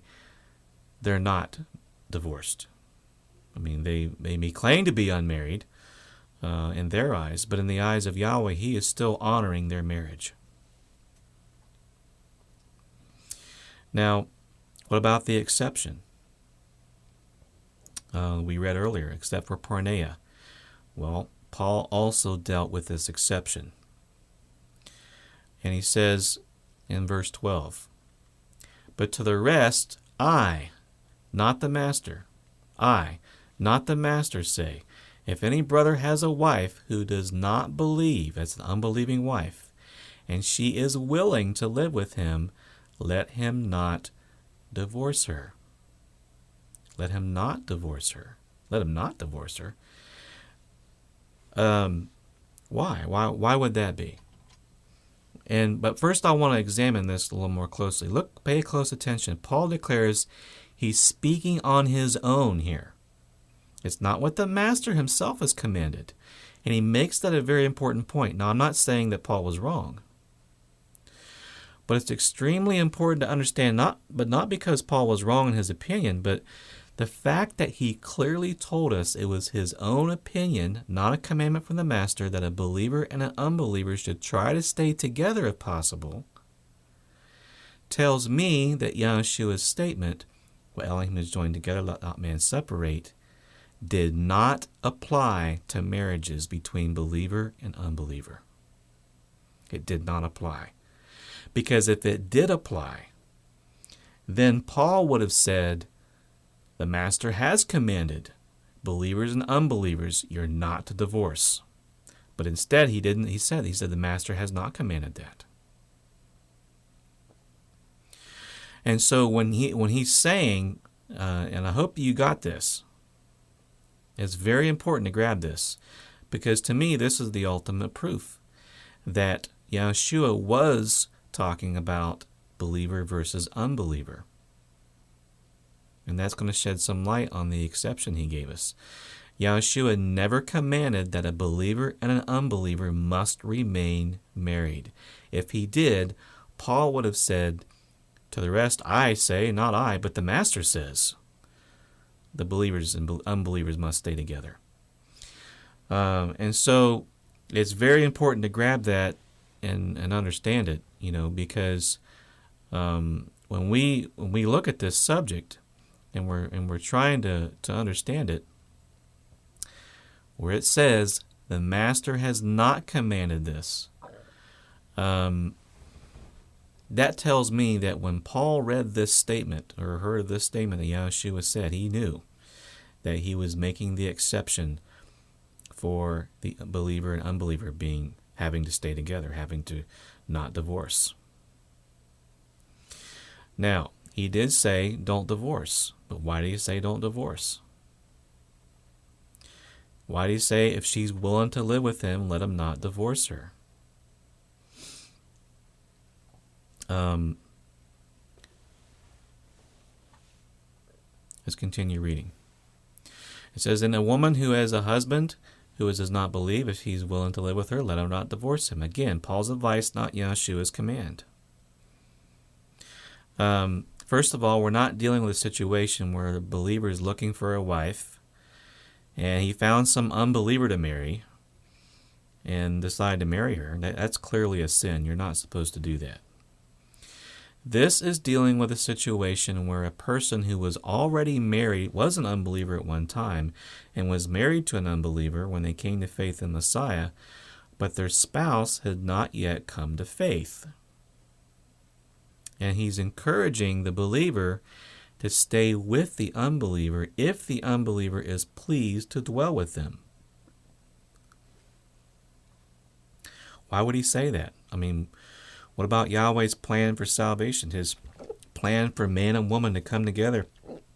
they're not divorced. I mean, they may claim to be unmarried in their eyes, but in the eyes of Yahweh, he is still honoring their marriage. Now, what about the exception? We read earlier, except for porneia. Well, Paul also dealt with this exception. And he says in verse 12, but to the rest, I, not the master, I, not the master, say, if any brother has a wife who does not believe, that's an unbelieving wife, and she is willing to live with him, let him not divorce her. Let him not divorce her. Let him not divorce her. Why? Why would that be? But first I want to examine this a little more closely. Pay close attention. Paul declares he's speaking on his own here. It's not what the master himself has commanded. And he makes that a very important point. Now, I'm not saying that Paul was wrong. But it's extremely important to understand, not because Paul was wrong in his opinion, but the fact that he clearly told us it was his own opinion, not a commandment from the master, that a believer and an unbeliever should try to stay together if possible, tells me that Yahshua's statement, what Elohim has joined together, let not man separate, did not apply to marriages between believer and unbeliever. It did not apply. Because if it did apply, then Paul would have said, the master has commanded believers and unbelievers, you're not to divorce. But instead he didn't. He said the master has not commanded that. And so when he's saying, and I hope you got this, it's very important to grab this, because to me this is the ultimate proof that Yahshua was talking about believer versus unbeliever. And that's going to shed some light on the exception he gave us. Yahshua never commanded that a believer and an unbeliever must remain married. If he did, Paul would have said to the rest, I say, not I, but the master says, the believers and unbelievers must stay together. And so it's very important to grab that and understand it, because when we look at this subject, and we're trying to understand it, where it says the master has not commanded this, that tells me that when Paul read this statement or heard this statement that Yahshua said, he knew that he was making the exception for the believer and unbeliever having to stay together, having to not divorce. Now, he did say don't divorce. But why do you say don't divorce? Why do you say if she's willing to live with him, let him not divorce her? Let's continue reading. It says, and a woman who has a husband who does not believe, if he's willing to live with her, let him not divorce him. Again, Paul's advice, not Yahshua's command. First of all, we're not dealing with a situation where a believer is looking for a wife and he found some unbeliever to marry and decided to marry her. That's clearly a sin. You're not supposed to do that. This is dealing with a situation where a person who was already married, was an unbeliever at one time, and was married to an unbeliever when they came to faith in Messiah, but their spouse had not yet come to faith. And he's encouraging the believer to stay with the unbeliever if the unbeliever is pleased to dwell with them. Why would he say that? I mean, what about Yahweh's plan for salvation? His plan for man and woman to come together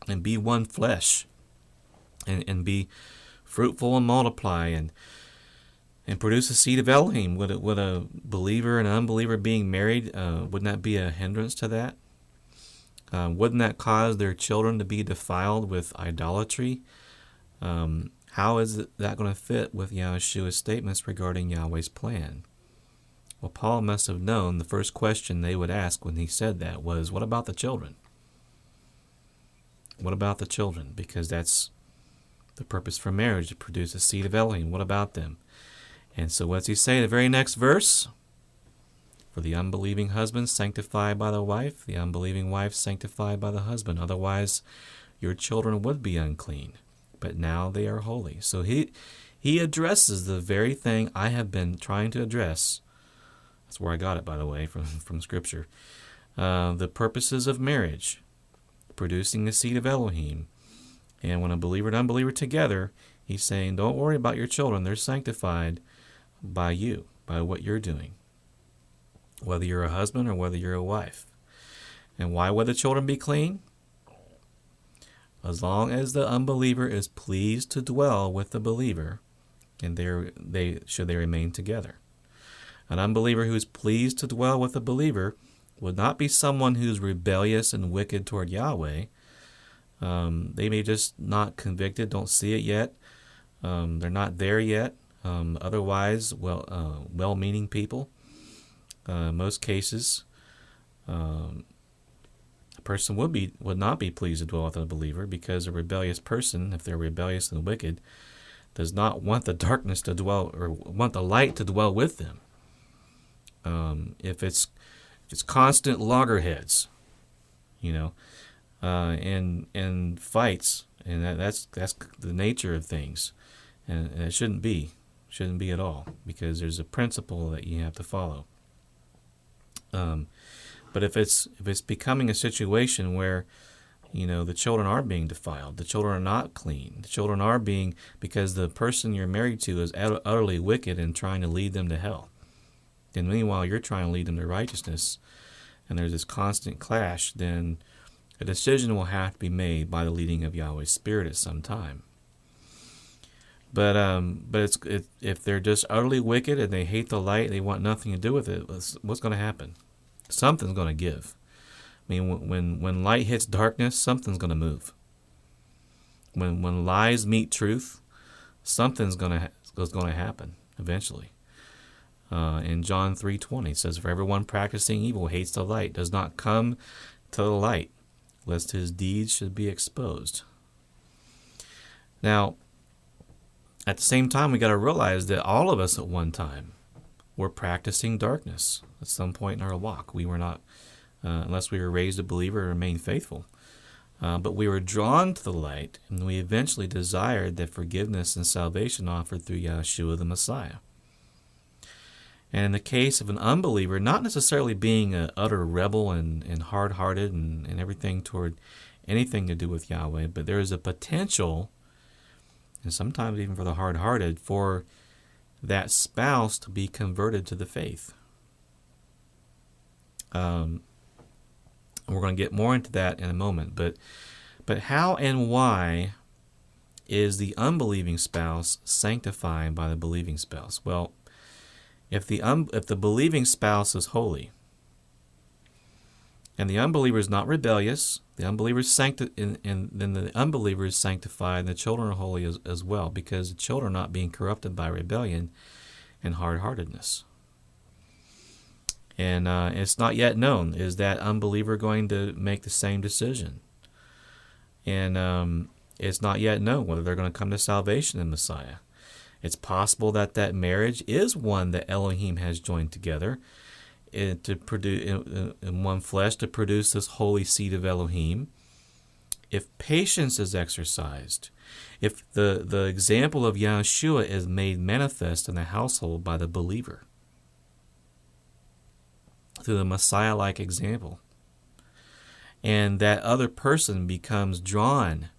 and be one flesh and be fruitful and multiply and produce a seed of Elohim. Would a believer and an unbeliever being married, wouldn't that be a hindrance to that? Wouldn't that cause their children to be defiled with idolatry? How is that going to fit with Yahshua's statements regarding Yahweh's plan? Well, Paul must have known the first question they would ask when he said that was, what about the children? What about the children? Because that's the purpose for marriage, to produce a seed of Elohim. What about them? And so what's he say? The very next verse, for the unbelieving husband sanctified by the wife, the unbelieving wife sanctified by the husband. Otherwise, your children would be unclean, but now they are holy. So he addresses the very thing I have been trying to address. That's where I got it, by the way, from Scripture. The purposes of marriage, producing the seed of Elohim. And when a believer and unbeliever together, he's saying, don't worry about your children. They're sanctified by you, by what you're doing, whether you're a husband or whether you're a wife. And why would the children be clean? As long as the unbeliever is pleased to dwell with the believer, and they remain together. An unbeliever who is pleased to dwell with a believer would not be someone who's rebellious and wicked toward Yahweh. They may just not convicted, don't see it yet. They're not there yet. Otherwise, well-meaning people. Most cases, a person would not be pleased to dwell with a believer, because a rebellious person, if they're rebellious and wicked, does not want the darkness to dwell, or want the light to dwell with them. If it's constant loggerheads, and fights, and that's the nature of things, and it shouldn't be at all, because there's a principle that you have to follow. But if it's becoming a situation where the children are being defiled, the children are not clean, the children are being, because the person you're married to is utterly wicked and trying to lead them to hell, and meanwhile you're trying to lead them to righteousness, and there's this constant clash, then a decision will have to be made by the leading of Yahweh's Spirit at some time. But if they're just utterly wicked and they hate the light, they want nothing to do with it, what's going to happen? Something's going to give. I mean, when light hits darkness, something's going to move. When lies meet truth, something's going to happen eventually. In John 3:20, it says, "For everyone practicing evil hates the light, does not come to the light, lest his deeds should be exposed." Now, at the same time, we got to realize that all of us at one time were practicing darkness at some point in our walk. We were not, unless we were raised a believer, remained faithful. But we were drawn to the light, and we eventually desired that forgiveness and salvation offered through Yahshua the Messiah. And in the case of an unbeliever, not necessarily being an utter rebel and hard-hearted and everything toward anything to do with Yahweh, but there is a potential, and sometimes even for the hard-hearted, for that spouse to be converted to the faith. We're going to get more into that in a moment, but how and why is the unbelieving spouse sanctified by the believing spouse? Well, if the believing spouse is holy, and the unbeliever is not rebellious, the unbeliever is and then the unbeliever is sanctified, and the children are holy as well, because the children are not being corrupted by rebellion and hard-heartedness. And it's not yet known, is that unbeliever going to make the same decision? And it's not yet known whether they're going to come to salvation in Messiah. It's possible that marriage is one that Elohim has joined together to produce in one flesh, to produce this holy seed of Elohim. If patience is exercised, if the example of Yahshua is made manifest in the household by the believer through the Messiah-like example, and that other person becomes drawn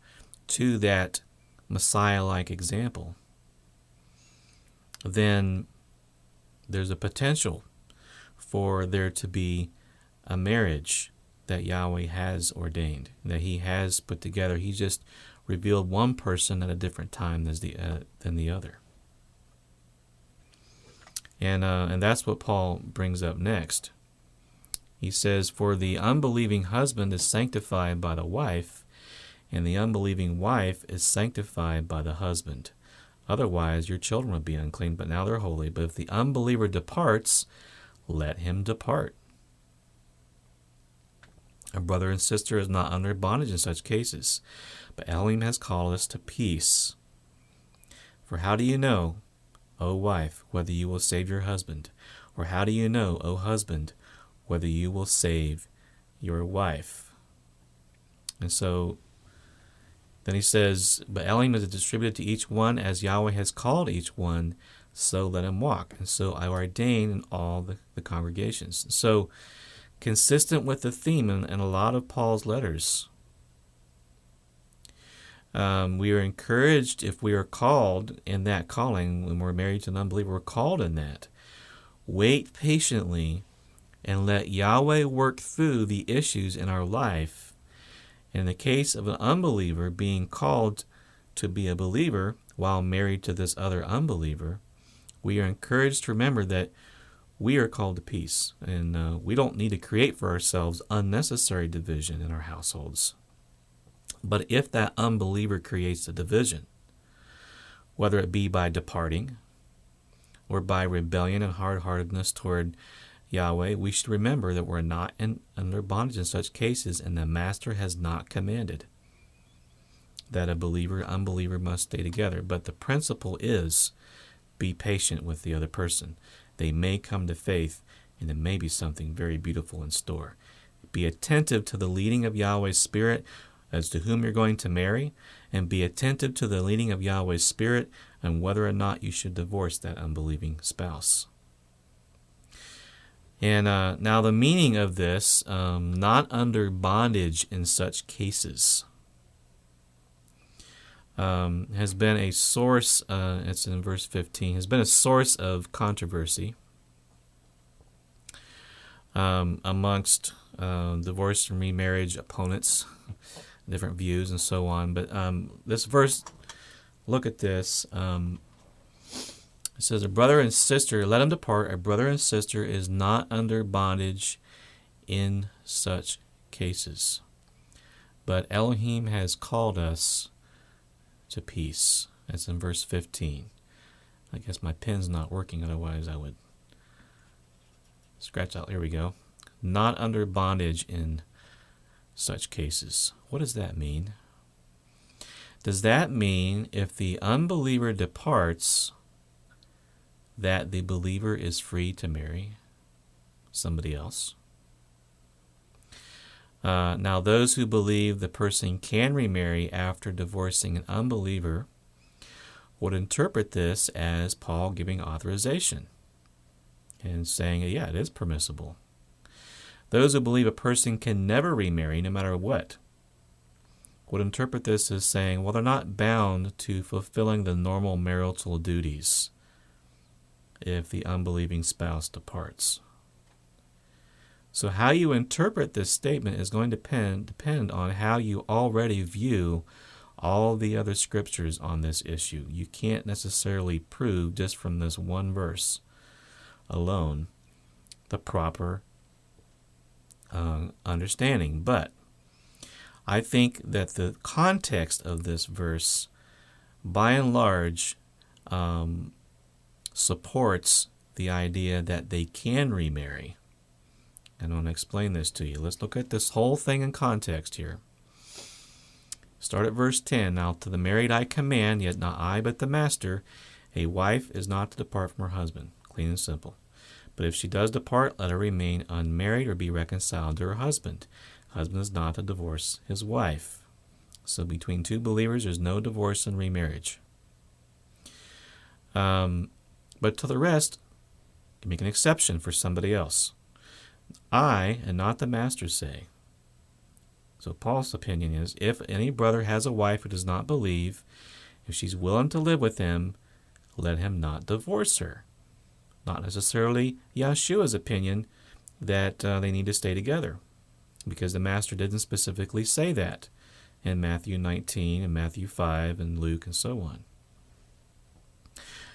to that Messiah-like example, then there's a potential for there to be a marriage that Yahweh has ordained, that He has put together. He just revealed one person at a different time than the other. And that's what Paul brings up next. He says, "For the unbelieving husband is sanctified by the wife, and the unbelieving wife is sanctified by the husband. Otherwise your children would be unclean, but now they're holy. But if the unbeliever departs, let him depart." A brother and sister is not under bondage in such cases, but Elohim has called us to peace. For how do you know, O wife, whether you will save your husband? Or how do you know, O husband, whether you will save your wife? And so then he says, "But Elohim is distributed to each one as Yahweh has called each one, so let him walk. And so I ordain in all the congregations." So consistent with the theme in a lot of Paul's letters, we are encouraged, if we are called in that calling, when we're married to an unbeliever, we're called in that. Wait patiently and let Yahweh work through the issues in our life. In the case of an unbeliever being called to be a believer, while married to this other unbeliever, we are encouraged to remember that we are called to peace, and we don't need to create for ourselves unnecessary division in our households. But if that unbeliever creates a division, whether it be by departing or by rebellion and hard-heartedness toward Yahweh, we should remember that we're not under bondage in such cases, and the Master has not commanded that a believer, unbeliever must stay together. But the principle is, be patient with the other person. They may come to faith, and there may be something very beautiful in store. Be attentive to the leading of Yahweh's Spirit as to whom you're going to marry, and be attentive to the leading of Yahweh's Spirit and whether or not you should divorce that unbelieving spouse. And now the meaning of this, not under bondage in such cases, has been a source, it's in verse 15, has been a source of controversy amongst divorce and remarriage opponents, different views and so on. But this verse, look at this. It says, a brother and sister, let them depart. A brother and sister is not under bondage in such cases. But Elohim has called us to peace. That's in verse 15. I guess my pen's not working, otherwise I would scratch out. Here we go. Not under bondage in such cases. What does that mean? Does that mean if the unbeliever departs, that the believer is free to marry somebody else? Now, those who believe the person can remarry after divorcing an unbeliever would interpret this as Paul giving authorization and saying, yeah, it is permissible. Those who believe a person can never remarry, no matter what, would interpret this as saying, well, they're not bound to fulfilling the normal marital duties if the unbelieving spouse departs. So how you interpret this statement is going to depend on how you already view all the other scriptures on this issue. You can't necessarily prove just from this one verse alone the proper understanding. But I think that the context of this verse, by and large, supports the idea that they can remarry. And I want to explain this to you. Let's look at this whole thing in context here. Start at verse 10. Now to the married I command, yet not I, but the master, a wife is not to depart from her husband. Clean and simple. But if she does depart, let her remain unmarried or be reconciled to her husband. Husband is not to divorce his wife. So between two believers, there's no divorce and remarriage. But to the rest, you make an exception for somebody else. I, and not the master, say. So Paul's opinion is, if any brother has a wife who does not believe, if she's willing to live with him, let him not divorce her. Not necessarily Yeshua's opinion that they need to stay together, because the master didn't specifically say that in Matthew 19 and Matthew 5 and Luke and so on.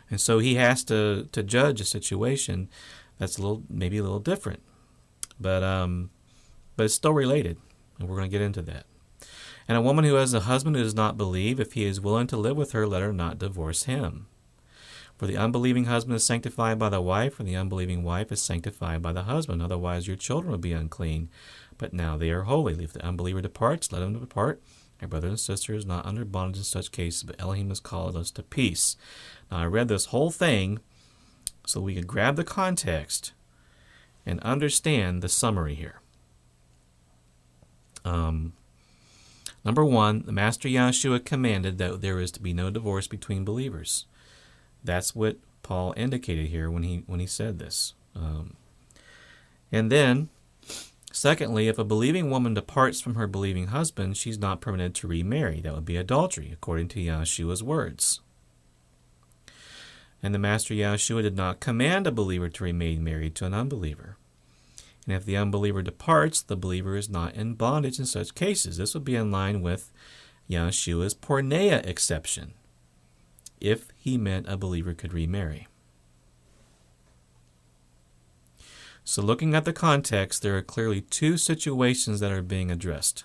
And so he has to judge a situation that's maybe a little different. But it's still related, and we're going to get into that. And a woman who has a husband who does not believe, if he is willing to live with her, let her not divorce him. For the unbelieving husband is sanctified by the wife, and the unbelieving wife is sanctified by the husband. Otherwise your children will be unclean, but now they are holy. If the unbeliever departs, let him depart. Our brother and sister is not under bondage in such cases, but Elohim has called us to peace. Now I read this whole thing so we could grab the context and understand the summary here. Number one, the Master Yahshua commanded that there is to be no divorce between believers. That's what Paul indicated here when he said this. And then, secondly, if a believing woman departs from her believing husband, she's not permitted to remarry. That would be adultery, according to Yahshua's words. And the Master Yahshua did not command a believer to remain married to an unbeliever. And if the unbeliever departs, the believer is not in bondage in such cases. This would be in line with Yahshua's porneia exception if he meant a believer could remarry. So looking at the context, there are clearly two situations that are being addressed.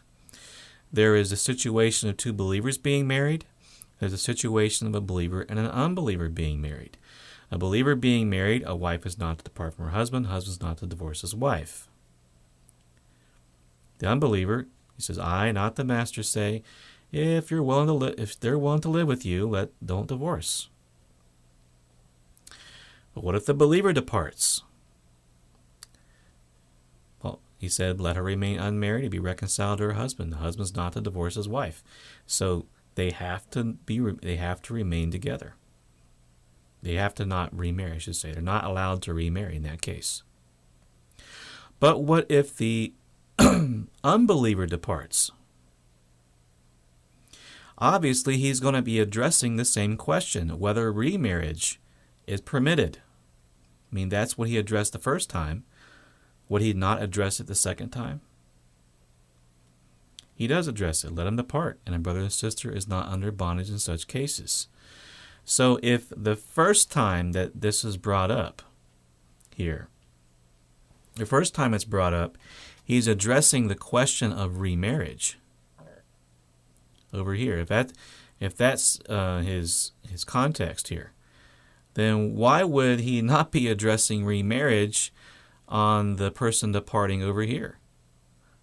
There is a situation of two believers being married. There's a situation of a believer and an unbeliever being married. A believer being married, a wife is not to depart from her husband, husband is not to divorce his wife. The unbeliever, he says, I, not the master, say, if they're willing to live with you, don't divorce. But what if the believer departs? Well, he said, let her remain unmarried and be reconciled to her husband. The husband's not to divorce his wife. So they have to remain together. They have to not remarry, I should say. They're not allowed to remarry in that case. But what if the unbeliever departs? Obviously, he's going to be addressing the same question, whether remarriage is permitted. I mean, that's what he addressed the first time. Would he not address it the second time? He does address it. Let him depart, and a brother and sister is not under bondage in such cases. So if the first time that this is brought up here, the first time it's brought up, he's addressing the question of remarriage over here. If that's his context here, then why would he not be addressing remarriage on the person departing over here?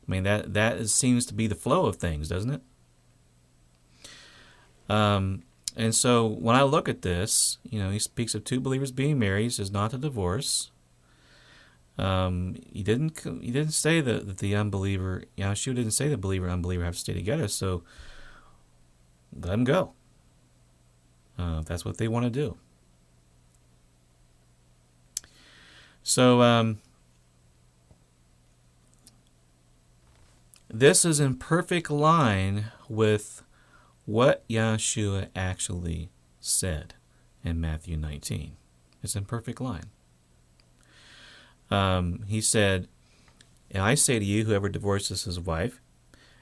I mean, that seems to be the flow of things, doesn't it? And so when I look at this, he speaks of two believers being married. He says not to divorce. He didn't say that the unbeliever, Yahshua didn't say the believer and unbeliever have to stay together. So let them go. If that's what they want to do. So this is in perfect line with what Yahshua actually said in Matthew 19. It's in perfect line. He said, and I say to you, whoever divorces his wife,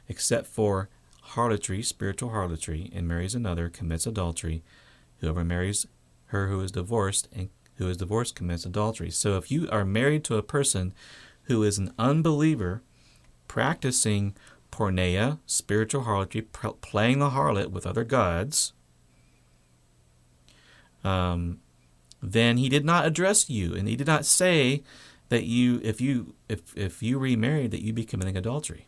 except for harlotry, spiritual harlotry, and marries another, commits adultery. Whoever marries her who is divorced commits adultery. So if you are married to a person who is an unbeliever, practicing porneia, spiritual harlotry, playing the harlot with other gods, then he did not address you, and he did not say that if you remarried, that you be committing adultery.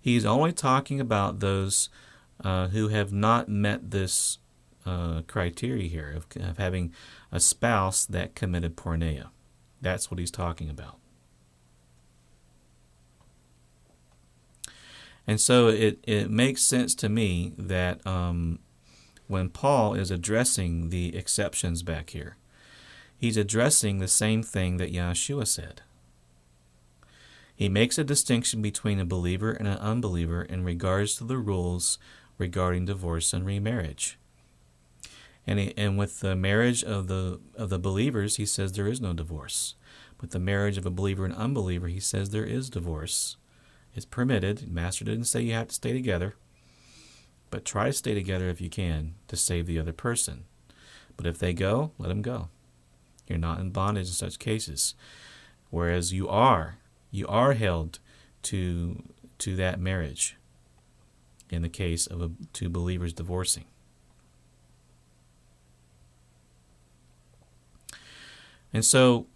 He's only talking about those who have not met this criteria here of having a spouse that committed porneia. That's what he's talking about. And so it makes sense to me that when Paul is addressing the exceptions back here, he's addressing the same thing that Yahshua said. He makes a distinction between a believer and an unbeliever in regards to the rules regarding divorce and remarriage. And with the marriage of the believers, he says there is no divorce. With the marriage of a believer and unbeliever, he says there is divorce. It's permitted. Master didn't say you have to stay together, but try to stay together if you can to save the other person. But if they go, let them go. You're not in bondage in such cases. Whereas you are held to that marriage in the case of two believers divorcing. And so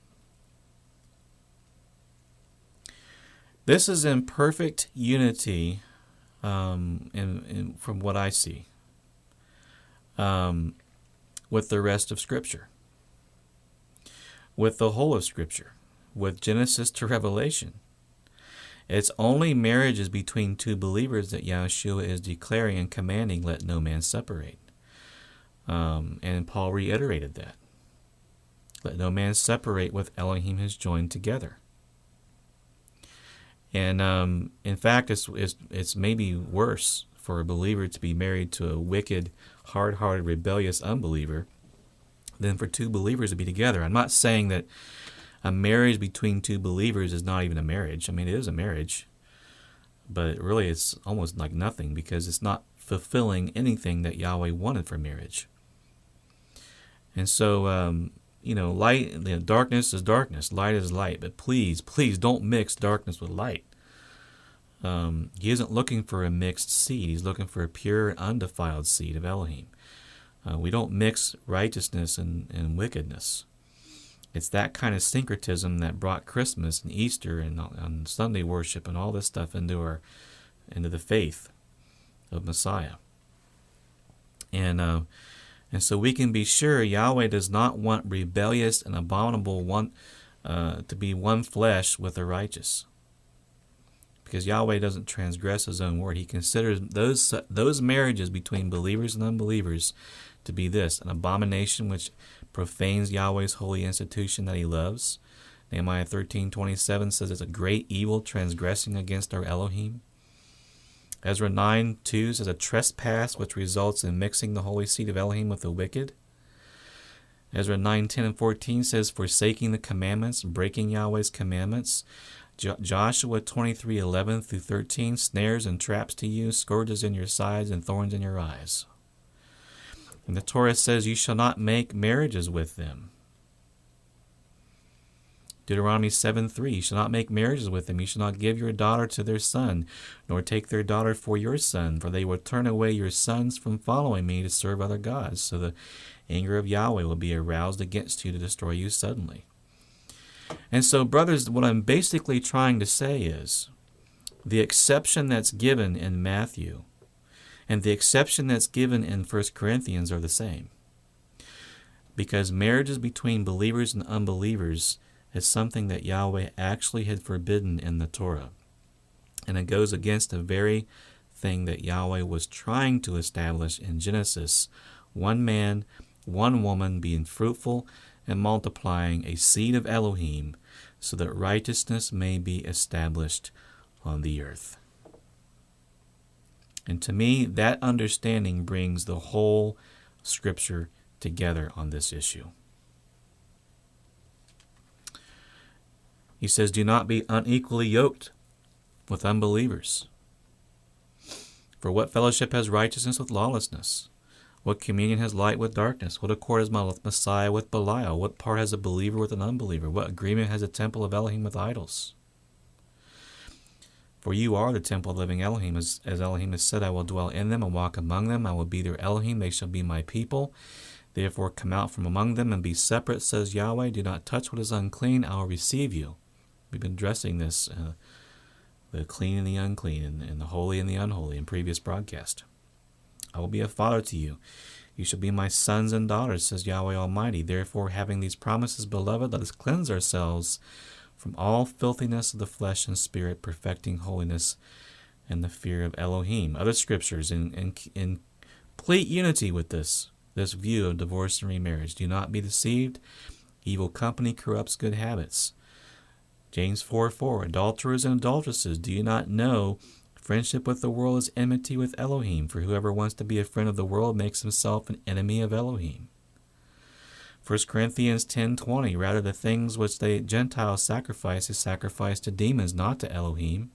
this is in perfect unity from what I see with the rest of Scripture, with the whole of Scripture, with Genesis to Revelation. It's only marriages between two believers that Yahshua is declaring and commanding, let no man separate. And Paul reiterated that. Let no man separate what Elohim has joined together. And in fact, it's maybe worse for a believer to be married to a wicked, hard-hearted, rebellious unbeliever than for two believers to be together. I'm not saying that a marriage between two believers is not even a marriage. I mean, it is a marriage, but really it's almost like nothing because it's not fulfilling anything that Yahweh wanted for marriage. And so, light, darkness is darkness, light is light. But please, please don't mix darkness with light. He isn't looking for a mixed seed. He's looking for a pure and undefiled seed of Elohim. We don't mix righteousness and wickedness. It's that kind of syncretism that brought Christmas and Easter and Sunday worship and all this stuff into the faith of Messiah. And so we can be sure Yahweh does not want rebellious and abominable to be one flesh with the righteous. Because Yahweh doesn't transgress his own word. He considers those marriages between believers and unbelievers to be this, an abomination which profanes Yahweh's holy institution that he loves. Nehemiah 13:27 says it's a great evil transgressing against our Elohim. Ezra 9:2 says a trespass which results in mixing the holy seed of Elohim with the wicked. Ezra 9:10 and 14 says forsaking the commandments, breaking Yahweh's commandments. Joshua 23:11 through 13, snares and traps to you, scourges in your sides and thorns in your eyes. And the Torah says you shall not make marriages with them. Deuteronomy 7:3, you shall not make marriages with them. You shall not give your daughter to their son, nor take their daughter for your son, for they will turn away your sons from following me to serve other gods. So the anger of Yahweh will be aroused against you to destroy you suddenly. And so, brothers, what I'm basically trying to say is the exception that's given in Matthew and the exception that's given in 1 Corinthians are the same. Because marriages between believers and unbelievers is something that Yahweh actually had forbidden in the Torah. And it goes against the very thing that Yahweh was trying to establish in Genesis. One man, one woman being fruitful and multiplying, a seed of Elohim, so that righteousness may be established on the earth. And to me, that understanding brings the whole Scripture together on this issue. He says, do not be unequally yoked with unbelievers. For what fellowship has righteousness with lawlessness? What communion has light with darkness? What accord has Messiah with Belial? What part has a believer with an unbeliever? What agreement has a temple of Elohim with idols? For you are the temple of living Elohim, as Elohim has said, I will dwell in them and walk among them. I will be their Elohim, they shall be my people. Therefore come out from among them and be separate, says Yahweh. Do not touch what is unclean, I will receive you. We've been addressing this, the clean and the unclean, and the holy and the unholy in previous broadcast. I will be a father to you. You shall be my sons and daughters, says Yahweh Almighty. Therefore, having these promises, beloved, let us cleanse ourselves from all filthiness of the flesh and spirit, perfecting holiness and the fear of Elohim. Other scriptures in complete unity with this view of divorce and remarriage. Do not be deceived. Evil company corrupts good habits. James 4:4, adulterers and adulteresses, do you not know friendship with the world is enmity with Elohim? For whoever wants to be a friend of the world makes himself an enemy of Elohim. 1 Corinthians 10:20, rather the things which the Gentiles sacrifice is sacrificed to demons, not to Elohim.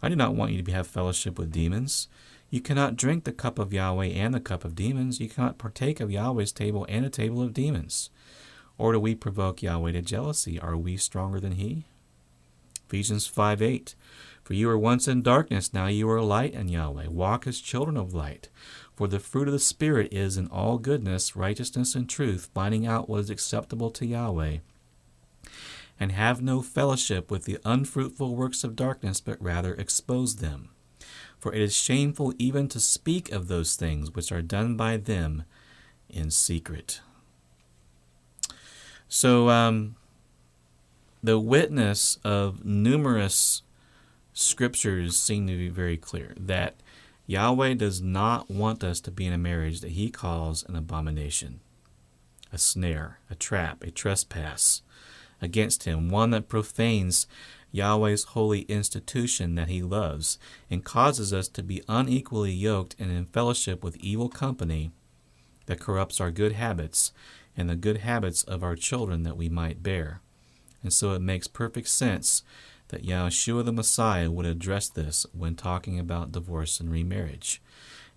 I do not want you to have fellowship with demons. You cannot drink the cup of Yahweh and the cup of demons. You cannot partake of Yahweh's table and a table of demons. Or do we provoke Yahweh to jealousy? Are we stronger than he? Ephesians 5:8, for you were once in darkness, now you are light in Yahweh. Walk as children of light. For the fruit of the Spirit is in all goodness, righteousness, and truth, finding out what is acceptable to Yahweh. And have no fellowship with the unfruitful works of darkness, but rather expose them. For it is shameful even to speak of those things which are done by them in secret. So the witness of numerous scriptures seem to be very clear that Yahweh does not want us to be in a marriage that he calls an abomination, a snare, a trap, a trespass against him, one that profanes Yahweh's holy institution that he loves and causes us to be unequally yoked and in fellowship with evil company that corrupts our good habits and the good habits of our children that we might bear. And so it makes perfect sense that Yahshua the Messiah would address this when talking about divorce and remarriage.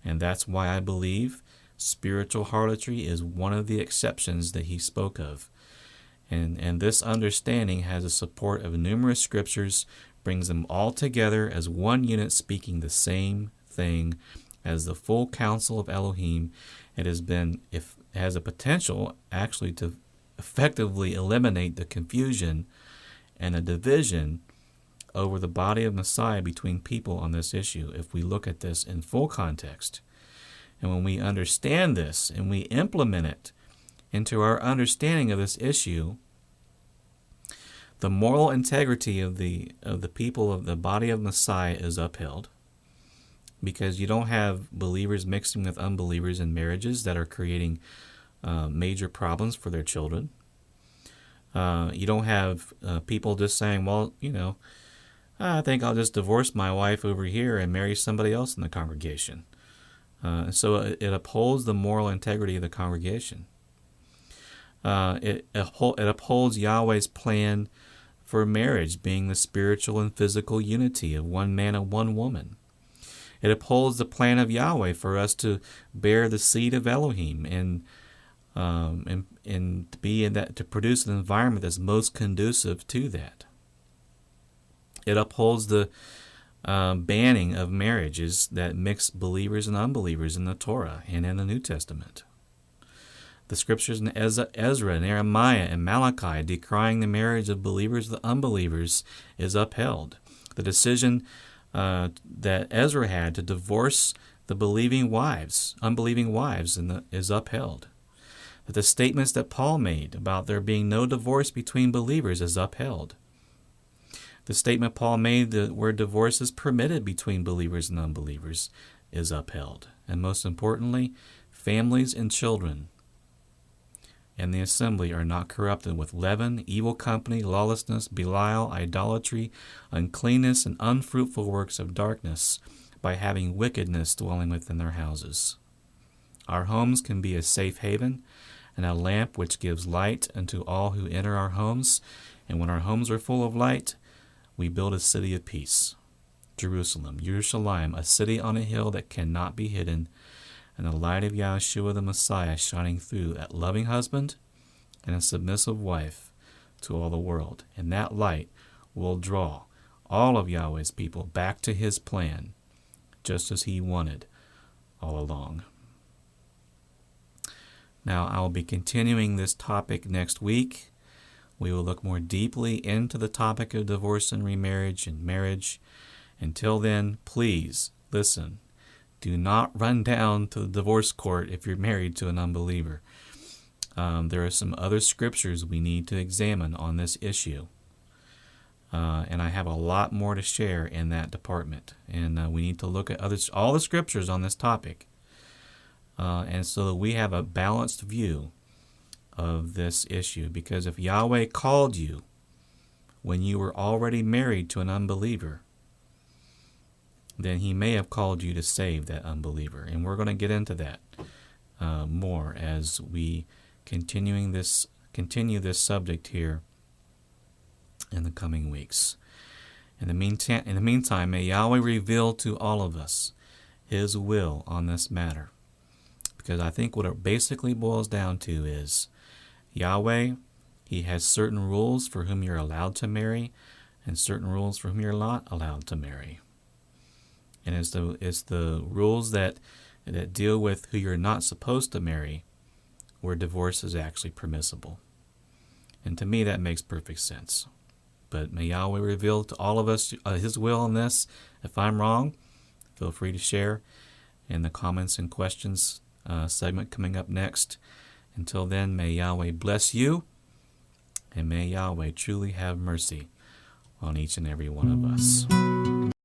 And that's why I believe spiritual harlotry is one of the exceptions that he spoke of. And this understanding has the support of numerous scriptures, brings them all together as one unit speaking the same thing as the full counsel of Elohim. It has a potential actually to effectively eliminate the confusion and the division over the body of Messiah between people on this issue if we look at this in full context. And when we understand this and we implement it into our understanding of this issue, the moral integrity of the people of the body of Messiah is upheld, because you don't have believers mixing with unbelievers in marriages that are creating major problems for their children. You don't have people just saying, well, I think I'll just divorce my wife over here and marry somebody else in the congregation. So it upholds the moral integrity of the congregation. It upholds Yahweh's plan for marriage being the spiritual and physical unity of one man and one woman. It upholds the plan of Yahweh for us to bear the seed of Elohim and to be in that, to produce an environment that's most conducive to that. It upholds the banning of marriages that mix believers and unbelievers in the Torah and in the New Testament. The scriptures in Ezra and Nehemiah and Malachi decrying the marriage of believers with unbelievers is upheld. The decision that Ezra had to divorce the unbelieving wives is upheld. That the statements that Paul made about there being no divorce between believers is upheld. The statement Paul made that where divorce is permitted between believers and unbelievers is upheld. And most importantly, families and children and the assembly are not corrupted with leaven, evil company, lawlessness, Belial, idolatry, uncleanness, and unfruitful works of darkness, by having wickedness dwelling within their houses. Our homes can be a safe haven and a lamp which gives light unto all who enter our homes. And when our homes are full of light, we build a city of peace. Jerusalem, a city on a hill that cannot be hidden, and the light of Yahshua the Messiah shining through that loving husband and a submissive wife to all the world. And that light will draw all of Yahweh's people back to his plan, just as he wanted all along. Now, I will be continuing this topic next week. We will look more deeply into the topic of divorce and remarriage and marriage. Until then, please listen. Do not run down to the divorce court if you're married to an unbeliever. There are some other scriptures we need to examine on this issue. And I have a lot more to share in that department. And we need to look at all the scriptures on this topic. And so that we have a balanced view of this issue. Because if Yahweh called you when you were already married to an unbeliever, then he may have called you to save that unbeliever. And we're going to get into that more as we continue this subject here in the coming weeks. In the meantime, may Yahweh reveal to all of us his will on this matter. Because I think what it basically boils down to is Yahweh, he has certain rules for whom you're allowed to marry and certain rules for whom you're not allowed to marry. And it's the rules that deal with who you're not supposed to marry where divorce is actually permissible. And to me, that makes perfect sense. But may Yahweh reveal to all of us his will on this. If I'm wrong, feel free to share in the comments and questions segment coming up next. Until then, may Yahweh bless you, and may Yahweh truly have mercy on each and every one of us.